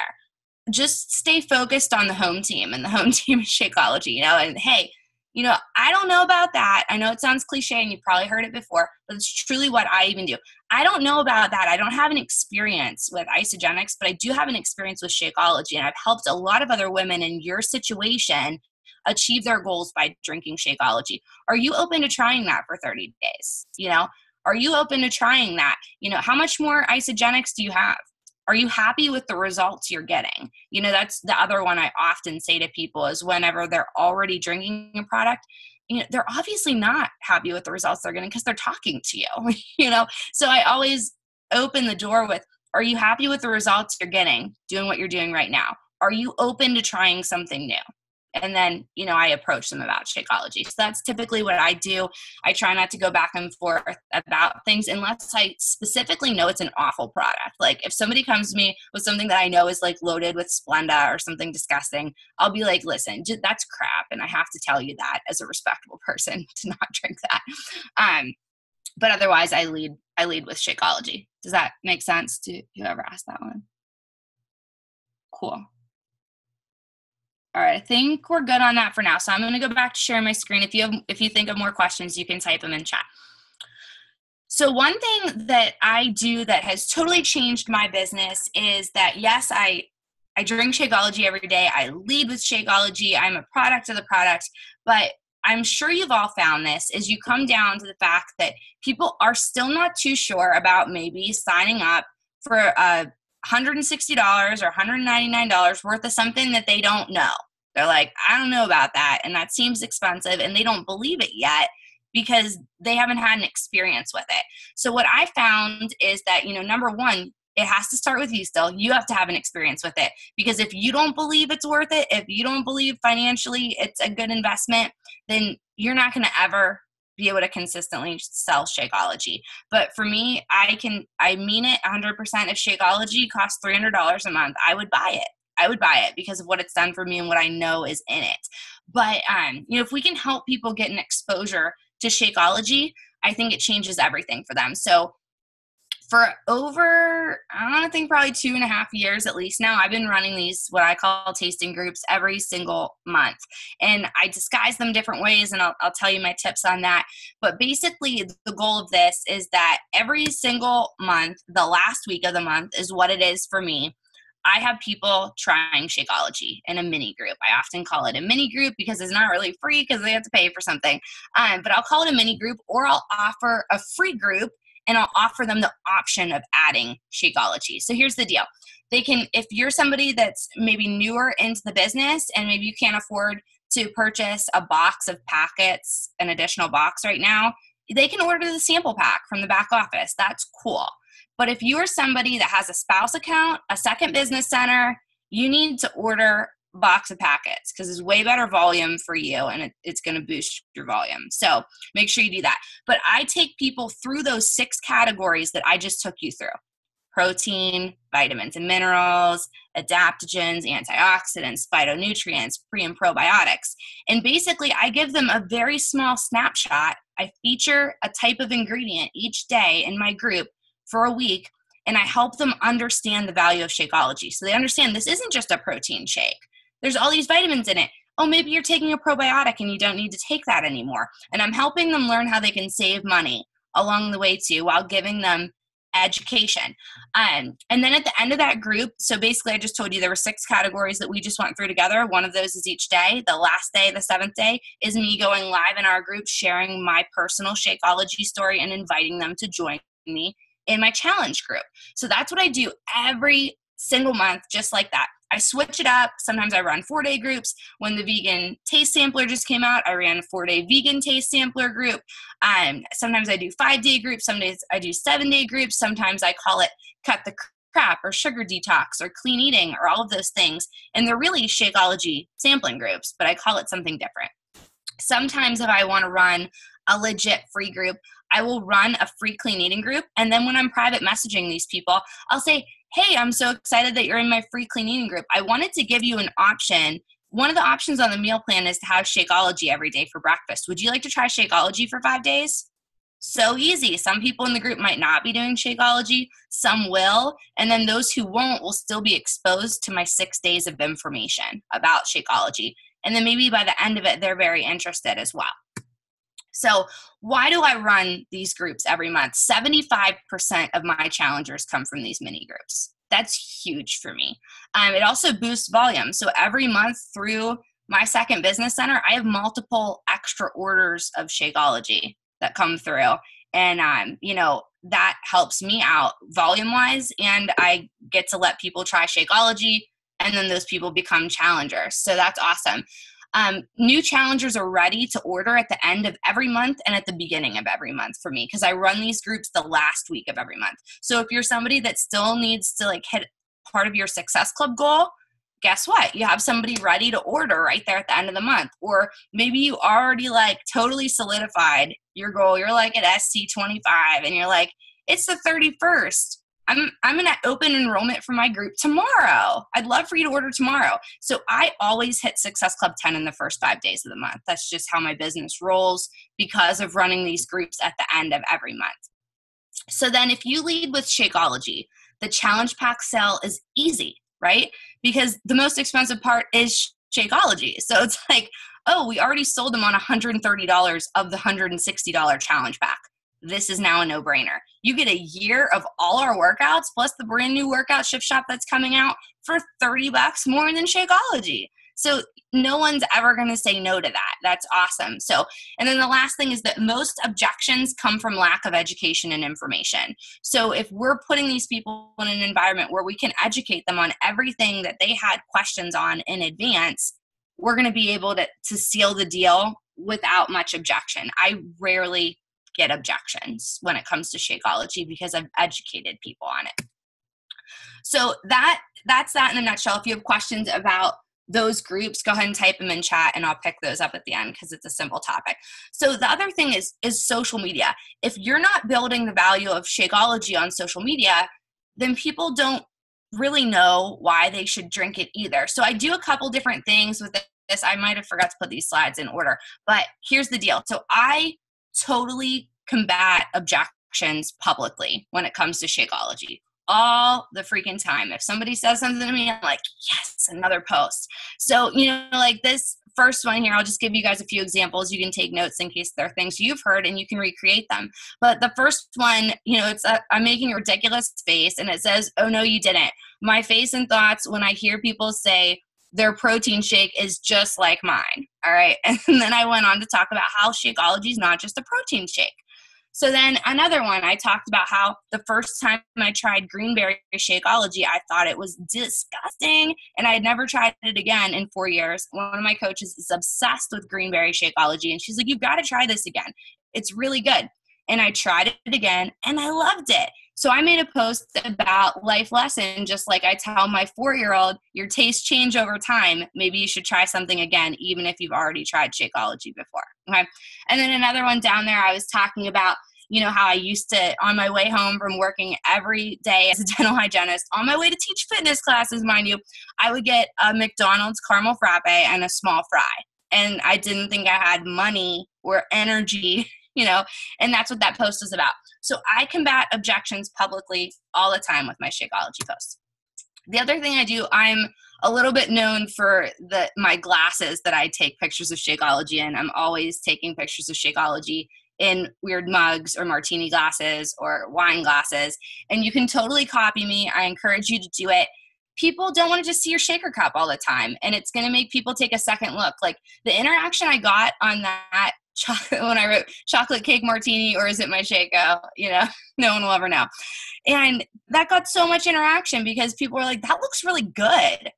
Just stay focused on the home team, and the home team is Shakeology, and hey, I don't know about that. I know it sounds cliche and you've probably heard it before, but it's truly what I even do. I don't know about that. I don't have an experience with isogenics, but I do have an experience with Shakeology, and I've helped a lot of other women in your situation achieve their goals by drinking Shakeology. Are you open to trying that for 30 days? Are you open to trying that? How much more isogenics do you have? Are you happy with the results you're getting? That's the other one I often say to people is whenever they're already drinking a product, they're obviously not happy with the results they're getting because they're talking to you, So I always open the door with, are you happy with the results you're getting doing what you're doing right now? Are you open to trying something new? And then, I approach them about Shakeology. So that's typically what I do. I try not to go back and forth about things unless I specifically know it's an awful product. Like if somebody comes to me with something that I know is like loaded with Splenda or something disgusting, I'll be like, listen, that's crap. And I have to tell you that as a respectable person to not drink that. But otherwise I lead with Shakeology. Does that make sense to whoever asked that one? Cool. All right, I think we're good on that for now. So I'm going to go back to sharing my screen. If you think of more questions, you can type them in chat. So one thing that I do that has totally changed my business is that, yes, I drink Shakeology every day. I lead with Shakeology. I'm a product of the product. But I'm sure you've all found this is you come down to the fact that people are still not too sure about maybe signing up for $160 or $199 worth of something that they don't know. They're like, I don't know about that. And that seems expensive. And they don't believe it yet because they haven't had an experience with it. So what I found is that, number one, it has to start with you still. You have to have an experience with it because if you don't believe it's worth it, if you don't believe financially it's a good investment, then you're not going to ever be able to consistently sell Shakeology. But for me, I mean it 100%. If Shakeology costs $300 a month, I would buy it. I would buy it because of what it's done for me and what I know is in it. But, if we can help people get an exposure to Shakeology, I think it changes everything for them. So for over, I think probably 2.5 years at least now, I've been running these, what I call tasting groups every single month. And I disguise them different ways, and I'll tell you my tips on that. But basically, the goal of this is that every single month, the last week of the month is what it is for me. I have people trying Shakeology in a mini group. I often call it a mini group because it's not really free because they have to pay for something. But I'll call it a mini group, or I'll offer a free group and I'll offer them the option of adding Shakeology. So here's the deal. They can, if you're somebody that's maybe newer into the business and maybe you can't afford to purchase a box of packets, an additional box right now, they can order the sample pack from the back office. That's cool. But if you are somebody that has a spouse account, a second business center, you need to order a box of packets because it's way better volume for you and it's going to boost your volume. So make sure you do that. But I take people through those 6 categories that I just took you through. Protein, vitamins and minerals, adaptogens, antioxidants, phytonutrients, pre and probiotics. And basically, I give them a very small snapshot. I feature a type of ingredient each day in my group for a week, and I help them understand the value of Shakeology. So they understand this isn't just a protein shake. There's all these vitamins in it. Oh, maybe you're taking a probiotic and you don't need to take that anymore. And I'm helping them learn how they can save money along the way too, while giving them education. And then at the end of that group, so basically I just told you there were 6 categories that we just went through together. One of those is each day. The last day, the 7th day, is me going live in our group, sharing my personal Shakeology story and inviting them to join me in my challenge group. So that's what I do every single month, just like that. I switch it up. Sometimes I run 4-day groups. When the vegan taste sampler just came out, I ran a 4-day vegan taste sampler group. Sometimes I do 5-day groups. Some days I do 7-day groups. Sometimes I call it cut the crap or sugar detox or clean eating or all of those things. And they're really Shakeology sampling groups, but I call it something different. Sometimes if I want to run a legit free group, I will run a free clean eating group. And then when I'm private messaging these people, I'll say, hey, I'm so excited that you're in my free clean eating group. I wanted to give you an option. One of the options on the meal plan is to have Shakeology every day for breakfast. Would you like to try Shakeology for 5 days? So easy. Some people in the group might not be doing Shakeology. Some will. And then those who won't will still be exposed to my 6 days of information about Shakeology. And then maybe by the end of it, they're very interested as well. So why do I run these groups every month? 75% of my challengers come from these mini groups. That's huge for me. It also boosts volume. So every month through my second business center, I have multiple extra orders of Shakeology that come through. And, that helps me out volume-wise, and I get to let people try Shakeology, and then those people become challengers. So that's awesome. New challengers are ready to order at the end of every month and at the beginning of every month for me, because I run these groups the last week of every month. So if you're somebody that still needs to hit part of your Success Club goal, guess what? You have somebody ready to order right there at the end of the month. Or maybe you already totally solidified your goal. You're at SC25 and you're it's the 31st. I'm going to open enrollment for my group tomorrow. I'd love for you to order tomorrow. So I always hit Success Club 10 in the first 5 days of the month. That's just how my business rolls because of running these groups at the end of every month. So then if you lead with Shakeology, the challenge pack sale is easy, right? Because the most expensive part is Shakeology. So it's we already sold them on $130 of the $160 challenge pack. This is now a no-brainer. You get a year of all our workouts plus the brand new workout Shift Shop that's coming out for $30 more than Shakeology. So no one's ever going to say no to that. That's awesome. So, and then the last thing is that most objections come from lack of education and information. So if we're putting these people in an environment where we can educate them on everything that they had questions on in advance, we're going to be able to seal the deal without much objection. I rarely get objections when it comes to Shakeology because I've educated people on it. So that's that in a nutshell. If you have questions about those groups, go ahead and type them in chat and I'll pick those up at the end because it's a simple topic. So the other thing is social media. If you're not building the value of Shakeology on social media, then people don't really know why they should drink it either. So I do a couple different things with this. I might have forgot to put these slides in order, but here's the deal. So I totally combat objections publicly when it comes to Shakeology all the freaking time. If somebody says something to me, I'm yes, another post. So, this first one here, I'll just give you guys a few examples. You can take notes in case there are things you've heard and you can recreate them. But the first one, I'm making a ridiculous face and it says, "Oh no, you didn't." My face and thoughts when I hear people say their protein shake is just like mine. All right. And then I went on to talk about how Shakeology is not just a protein shake. So then another one, I talked about how the first time I tried greenberry Shakeology, I thought it was disgusting and I had never tried it again in 4 years. One of my coaches is obsessed with greenberry Shakeology and she's like, "You've got to try this again. It's really good." And I tried it again and I loved it. So I made a post about life lesson, just like I tell my 4-year-old, your tastes change over time. Maybe you should try something again, even if you've already tried Shakeology before. Okay. And then another one down there, I was talking about, how I used to, on my way home from working every day as a dental hygienist, on my way to teach fitness classes, mind you, I would get a McDonald's caramel frappe and a small fry. And I didn't think I had money or energy, and that's what that post is about. So I combat objections publicly all the time with my Shakeology posts. The other thing I do, I'm a little bit known for my glasses that I take pictures of Shakeology in. I'm always taking pictures of Shakeology in weird mugs or martini glasses or wine glasses. And you can totally copy me. I encourage you to do it. People don't want to just see your shaker cup all the time. And it's going to make people take a second look. The interaction I got on that chocolate, when I wrote chocolate cake martini, or is it my Shako? No one will ever know. And that got so much interaction because people were like, "That looks really good."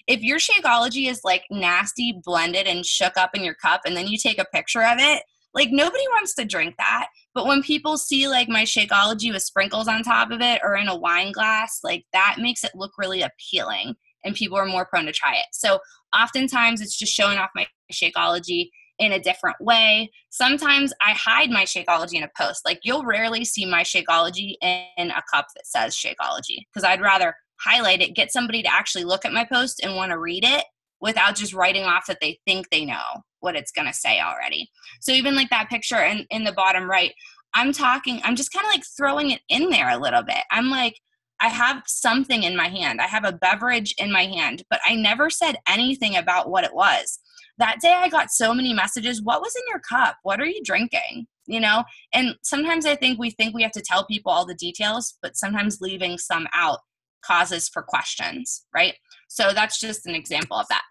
If your Shakeology is nasty, blended and shook up in your cup and then you take a picture of it, nobody wants to drink that. But when people see my Shakeology with sprinkles on top of it or in a wine glass, that makes it look really appealing and people are more prone to try it. So oftentimes it's just showing off my Shakeology in a different way. Sometimes I hide my Shakeology in a post. You'll rarely see my Shakeology in a cup that says Shakeology because I'd rather highlight it, get somebody to actually look at my post and want to read it without just writing off that they think they know what it's going to say already. So even that picture in the bottom right, I'm just kind of throwing it in there a little bit. I have something in my hand. I have a beverage in my hand, but I never said anything about what it was. that day I got so many messages. What was in your cup? What are you drinking? And sometimes I think we have to tell people all the details, but sometimes leaving some out causes for questions, right? So that's just an example of that.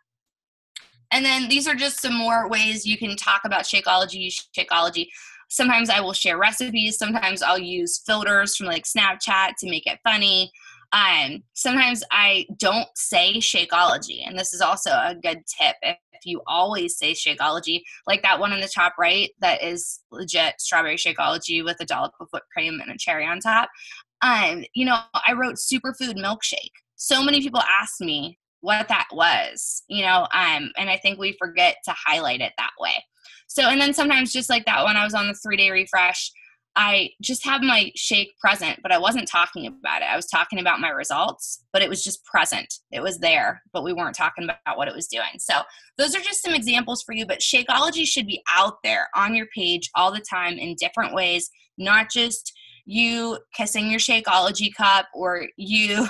And then these are just some more ways you can talk about Shakeology. Shakeology. Sometimes I will share recipes. Sometimes I'll use filters from like Snapchat to make it funny. Sometimes I don't say Shakeology. And this is also a good tip. If you always say Shakeology, like that one in the top right, that is legit strawberry Shakeology with a dollop of whipped cream and a cherry on top. I wrote superfood milkshake. So many people asked me what that was, and I think we forget to highlight it that way. So, and then sometimes just like that one, I was on the 3-day refresh, I just have my shake present, but I wasn't talking about it. I was talking about my results, but it was just present. It was there, but we weren't talking about what it was doing. So those are just some examples for you, but Shakeology should be out there on your page all the time in different ways, not just you kissing your Shakeology cup or you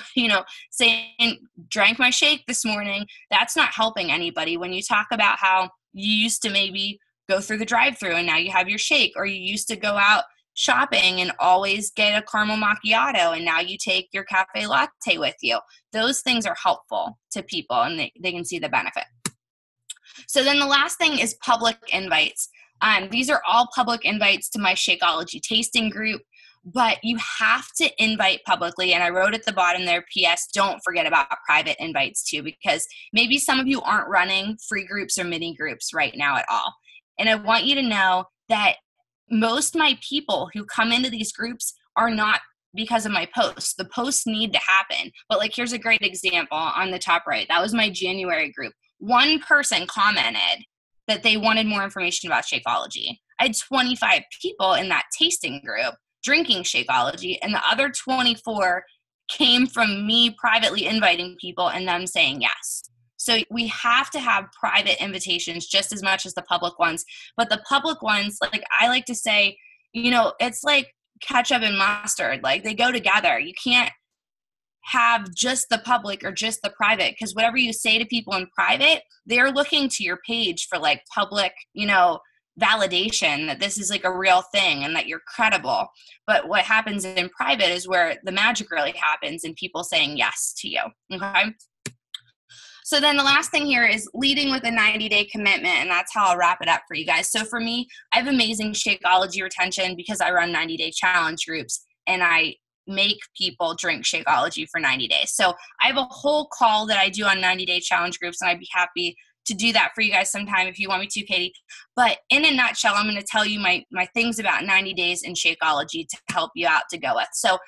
saying, drank my shake this morning. That's not helping anybody. When you talk about how you used to maybe go through the drive-thru and now you have your shake, or you used to go out shopping and always get a caramel macchiato and now you take your cafe latte with you. Those things are helpful to people and they can see the benefit. So then the last thing is public invites. These are all public invites to my Shakeology tasting group, but you have to invite publicly. And I wrote at the bottom there, P.S., don't forget about private invites too, because maybe some of you aren't running free groups or mini groups right now at all. And I want you to know that most of my people who come into these groups are not because of my posts. The posts need to happen. But like, here's a great example on the top right. That was my January group. One person commented that they wanted more information about Shakeology. I had 25 people in that tasting group drinking Shakeology, and the other 24 came from me privately inviting people and them saying yes. So we have to have private invitations just as much as the public ones. But the public ones, like I like to say, it's like ketchup and mustard. Like they go together. You can't have just the public or just the private, because whatever you say to people in private, they're looking to your page for like public, validation that this is like a real thing and that you're credible. But what happens in private is where the magic really happens and people saying yes to you. Okay. So then the last thing here is leading with a 90-day commitment, and that's how I'll wrap it up for you guys. So for me, I have amazing Shakeology retention because I run 90-day challenge groups and I make people drink Shakeology for 90 days. So I have a whole call that I do on 90-day challenge groups, and I'd be happy to do that for you guys sometime if you want me to, Katie. But in a nutshell, I'm going to tell you my things about 90 days in Shakeology to help you out to go with. So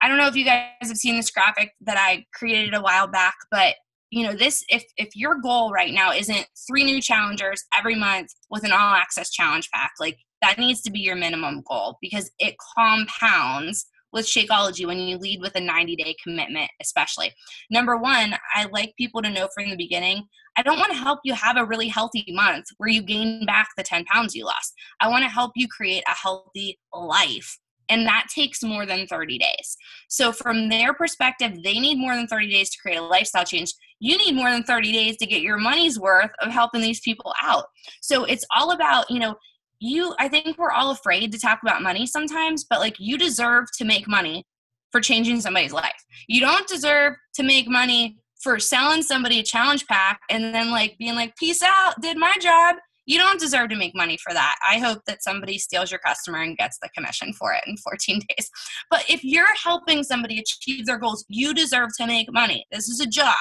I don't know if you guys have seen this graphic that I created a while back, but this, if your goal right now isn't 3 new challengers every month with an all access challenge pack, like that needs to be your minimum goal, because it compounds with Shakeology when you lead with a 90-day commitment, especially. Number one, I like people to know from the beginning, I don't want to help you have a really healthy month where you gain back the 10 pounds you lost. I want to help you create a healthy life. And that takes more than 30 days. So from their perspective, they need more than 30 days to create a lifestyle change. You need more than 30 days to get your money's worth of helping these people out. So it's all about, I think we're all afraid to talk about money sometimes, but like you deserve to make money for changing somebody's life. You don't deserve to make money for selling somebody a challenge pack and then like being like, peace out, did my job. You don't deserve to make money for that. I hope that somebody steals your customer and gets the commission for it in 14 days. But if you're helping somebody achieve their goals, you deserve to make money. This is a job.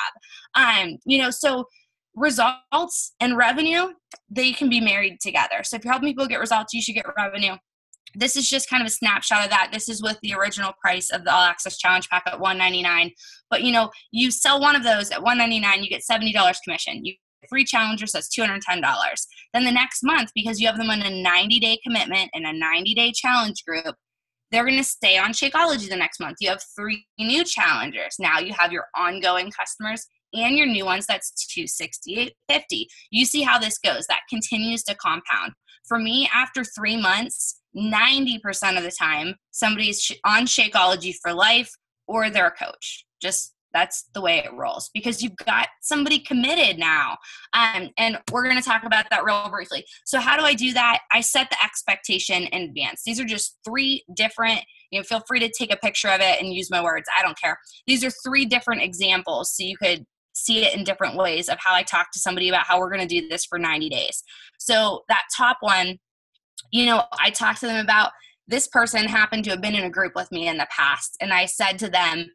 So results and revenue, they can be married together. So if you're helping people get results, you should get revenue. This is just kind of a snapshot of that. This is with the original price of the All Access Challenge Pack at $199. But, you sell one of those at $199, you get $70 commission. You get 3 challengers, that's $210. Then the next month, because you have them on a 90-day commitment and a 90-day challenge group, they're going to stay on Shakeology the next month. You have 3 new challengers. Now you have your ongoing customers and your new ones. That's $268.50. You see how this goes. That continues to compound. For me, after 3 months, 90% of the time, somebody's on Shakeology for life or they're a coach. Just That's the way it rolls because you've got somebody committed now. And we're going to talk about that real briefly. So how do I do that? I set the expectation in advance. These are just 3 different, feel free to take a picture of it and use my words. I don't care. These are 3 different examples. So you could see it in different ways of how I talk to somebody about how we're going to do this for 90 days. So that top one, I talked to them about this person happened to have been in a group with me in the past. And I said to them,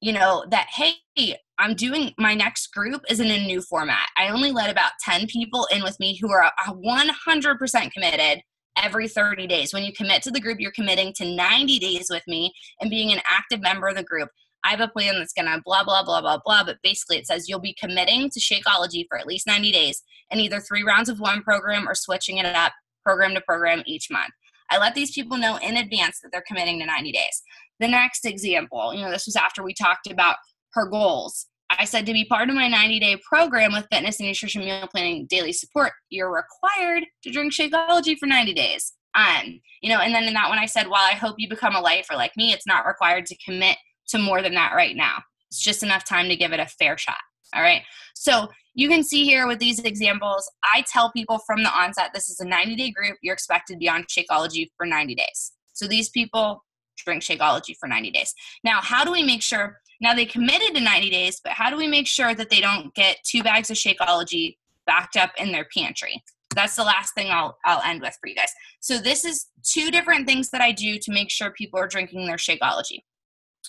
that, hey, I'm doing my next group is in a new format. I only let about 10 people in with me who are 100% committed every 30 days. When you commit to the group, you're committing to 90 days with me and being an active member of the group. I have a plan that's going to blah, blah, blah, blah, blah. But basically it says you'll be committing to Shakeology for at least 90 days and either 3 rounds of one program or switching it up program to program each month. I let these people know in advance that they're committing to 90 days. The next example, this was after we talked about her goals. I said to be part of my 90-day program with fitness and nutrition meal planning daily support, you're required to drink Shakeology for 90 days. And then in that one I said, while I hope you become a lifer like me, it's not required to commit to more than that right now. It's just enough time to give it a fair shot. All right. So you can see here with these examples, I tell people from the onset, this is a 90-day group. You're expected to be on Shakeology for 90 days. So these people drink Shakeology for 90 days. Now, how do we make sure, now they committed to 90 days, but how do we make sure that they don't get 2 bags of Shakeology backed up in their pantry? That's the last thing I'll end with for you guys. So this is 2 different things that I do to make sure people are drinking their Shakeology.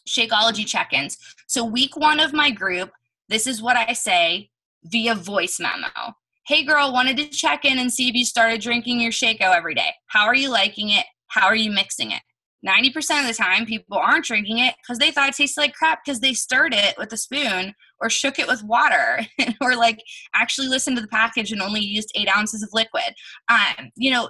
Shakeology check-ins. So week 1 of my group, this is what I say via voice memo. Hey girl, wanted to check in and see if you started drinking your Shake-O every day. How are you liking it? How are you mixing it? 90% of the time, people aren't drinking it because they thought it tasted like crap because they stirred it with a spoon or shook it with water or actually listened to the package and only used 8 ounces of liquid.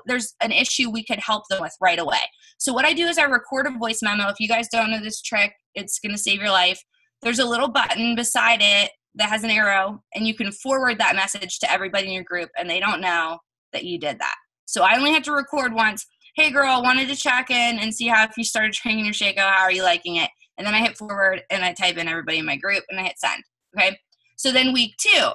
There's an issue we could help them with right away. So what I do is I record a voice memo. If you guys don't know this trick, it's going to save your life. There's a little button beside it that has an arrow, and you can forward that message to everybody in your group, and they don't know that you did that. So I only have to record once. Hey girl, wanted to check in and see how if you started drinking your Shake-O, how are you liking it? And then I hit forward and I type in everybody in my group and I hit send. Okay. So then week 2,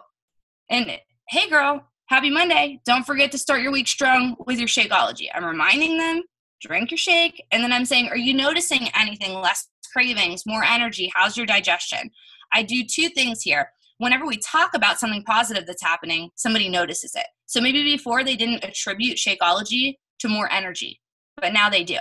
and hey girl, happy Monday. Don't forget to start your week strong with your Shakeology. I'm reminding them, drink your shake. And then I'm saying, are you noticing anything? Less cravings, more energy? How's your digestion? I do 2 things here. Whenever we talk about something positive that's happening, somebody notices it. So maybe before they didn't attribute Shakeology to more energy, but now they do.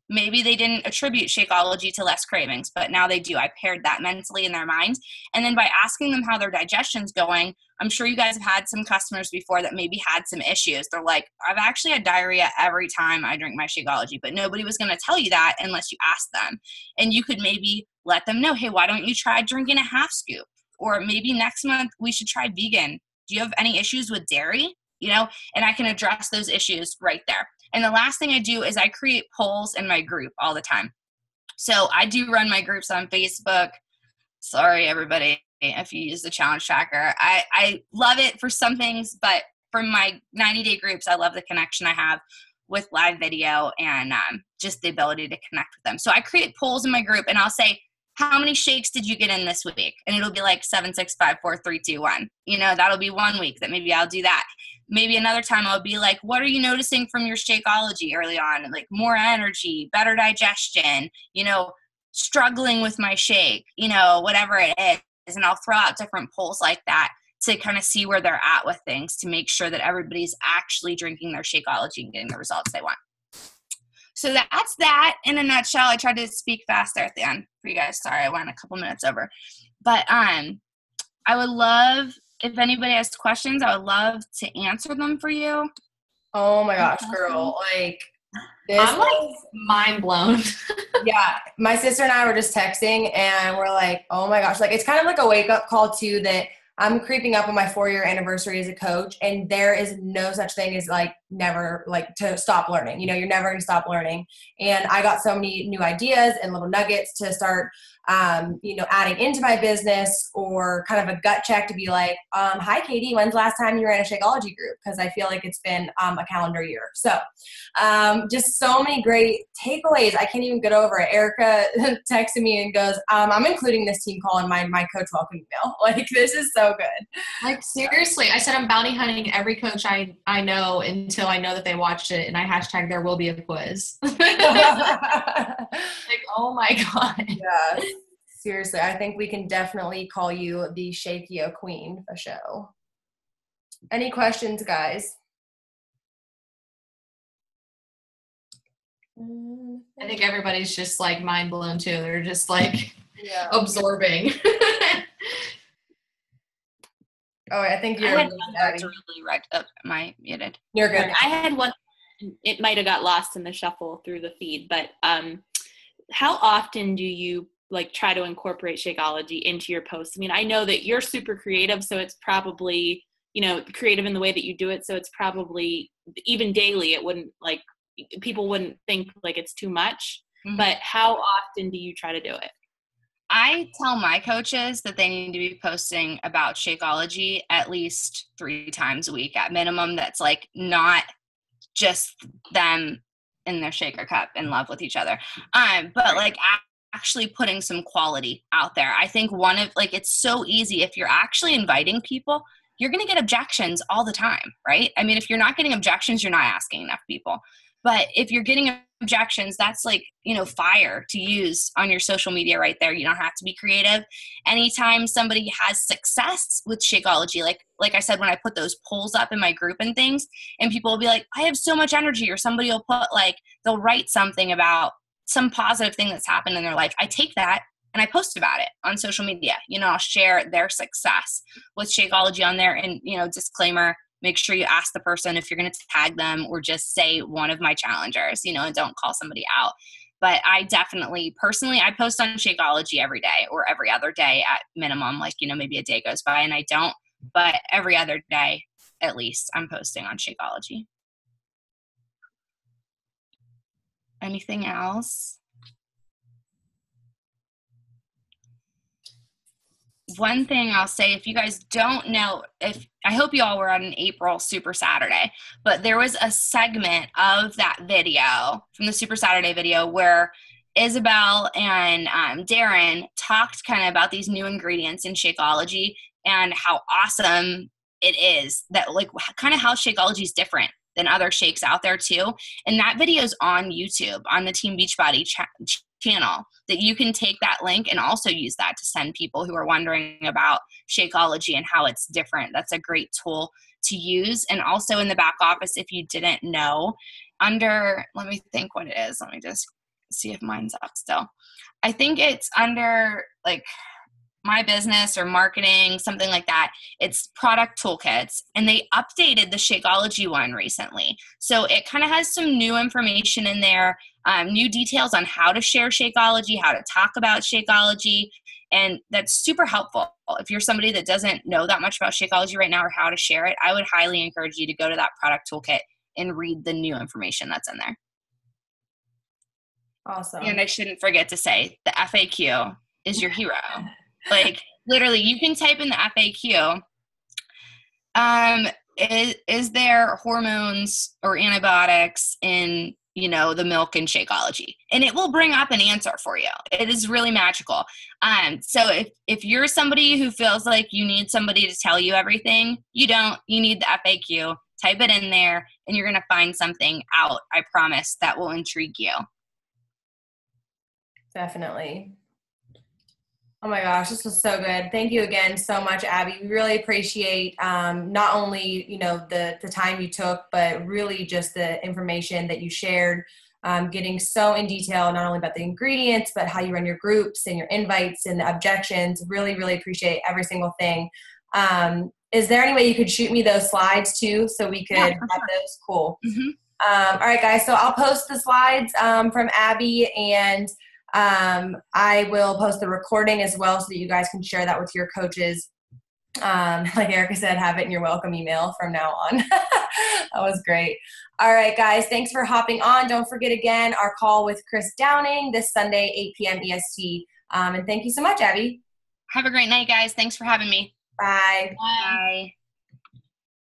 Maybe they didn't attribute Shakeology to less cravings, but now they do. I paired that mentally in their mind. And then by asking them how their digestion's going, I'm sure you guys have had some customers before that maybe had some issues. They're like, I've actually had diarrhea every time I drink my Shakeology, but nobody was going to tell you that unless you asked them. And you could maybe let them know, hey, why don't you try drinking a half scoop? Or maybe next month we should try vegan. Do you have any issues with dairy? And I can address those issues right there. And the last thing I do is I create polls in my group all the time. So I do run my groups on Facebook. Sorry, everybody, if you use the challenge tracker. I love it for some things, but for my 90-day groups, I love the connection I have with live video and just the ability to connect with them. So I create polls in my group and I'll say, how many shakes did you get in this week? And it'll be like 7, 6, 5, 4, 3, 2, 1. That'll be one week that maybe I'll do that. Maybe another time I'll be like, what are you noticing from your Shakeology early on? Like more energy, better digestion, struggling with my shake, whatever it is. And I'll throw out different polls like that to kind of see where they're at with things to make sure that everybody's actually drinking their Shakeology and getting the results they want. So that's that in a nutshell. I tried to speak faster at the end for you guys. Sorry, I went a couple minutes over. But I would love, if anybody has questions, I would love to answer them for you. Oh my gosh, girl. I'm mind blown. Yeah. My sister and I were just texting and we're like, oh my gosh. It's kind of like a wake up call too, that I'm creeping up on my 4-year anniversary as a coach, and there is no such thing as never to stop learning. You're never going to stop learning. And I got so many new ideas and little nuggets to start adding into my business, or kind of a gut check to be like, hi, Katie, when's the last time you were in a Shakeology group? Because I feel like it's been a calendar year. So just so many great takeaways. I can't even get over it. Erica texted me and goes, I'm including this team call in my coach welcome email. Like, this is so good. Like, seriously, I said I'm bounty hunting every coach I know until I know that they watched it, and I hashtag there will be a quiz. Like, oh my God. Yeah. Seriously, I think we can definitely call you the Shakeio Queen for show. Any questions, guys? I think everybody's just like mind blown too. They're just like absorbing. Oh, I think you're really right up. Am I muted? You're good. I had one. It might have got lost in the shuffle through the feed, but how often do you like try to incorporate Shakeology into your posts? I mean, I know that you're super creative, so it's probably, creative in the way that you do it. So it's probably even daily, it wouldn't like, people wouldn't think like it's too much, but how often do you try to do it? I tell my coaches that they need to be posting about Shakeology at least 3 times a week at minimum. That's like not just them in their shaker cup in love with each other. But like actually putting some quality out there. I think it's so easy if you're actually inviting people, you're going to get objections all the time, right? I mean, if you're not getting objections, you're not asking enough people. But if you're getting objections, that's like, fire to use on your social media right there. You don't have to be creative. Anytime somebody has success with Shakeology, like I said, when I put those polls up in my group and things, and people will be like, I have so much energy, or somebody will put they'll write something about some positive thing that's happened in their life. I take that and I post about it on social media. I'll share their success with Shakeology on there. And, disclaimer, make sure you ask the person if you're going to tag them, or just say one of my challengers, and don't call somebody out. But I definitely, personally, I post on Shakeology every day or every other day at minimum. Maybe a day goes by and I don't, but every other day at least I'm posting on Shakeology. Anything else? One thing I'll say, if you guys don't know, I hope you all were on an April Super Saturday, but there was a segment of that video from the Super Saturday video where Isabel and Darren talked kind of about these new ingredients in Shakeology and how awesome it is, that kind of how Shakeology is different than other shakes out there too. And that video is on YouTube on the Team Beachbody channel, that you can take that link and also use that to send people who are wondering about Shakeology and how it's different. That's a great tool to use. And also in the back office, if you didn't know, let me think what it is. Let me just see if mine's up still. I think it's under my business or marketing, something like that. It's product toolkits, and they updated the Shakeology one recently. So it kind of has some new information in there, new details on how to share Shakeology, how to talk about Shakeology, and that's super helpful. If you're somebody that doesn't know that much about Shakeology right now or how to share it, I would highly encourage you to go to that product toolkit and read the new information that's in there. Awesome. And I shouldn't forget to say, the FAQ is your hero. Literally, you can type in the FAQ, is there hormones or antibiotics in, the milk in Shakeology? And it will bring up an answer for you. It is really magical. So if you're somebody who feels like you need somebody to tell you everything, you don't. You need the FAQ. Type it in there, and you're going to find something out, I promise, that will intrigue you. Definitely. Oh my gosh, this was so good. Thank you again so much, Abby. We really appreciate not only, the time you took, but really just the information that you shared, getting so in detail, not only about the ingredients, but how you run your groups and your invites and the objections. Really, really appreciate every single thing. Is there any way you could shoot me those slides too, so we could have those? Cool. Mm-hmm. All right, guys. So I'll post the slides from Abby, and I will post the recording as well so that you guys can share that with your coaches. Like Erica said, have it in your welcome email from now on. That was great. All right, guys, thanks for hopping on. Don't forget again, our call with Chris Downing this Sunday, 8 p.m. EST. And thank you so much, Abby. Have a great night, guys. Thanks for having me. Bye. Bye.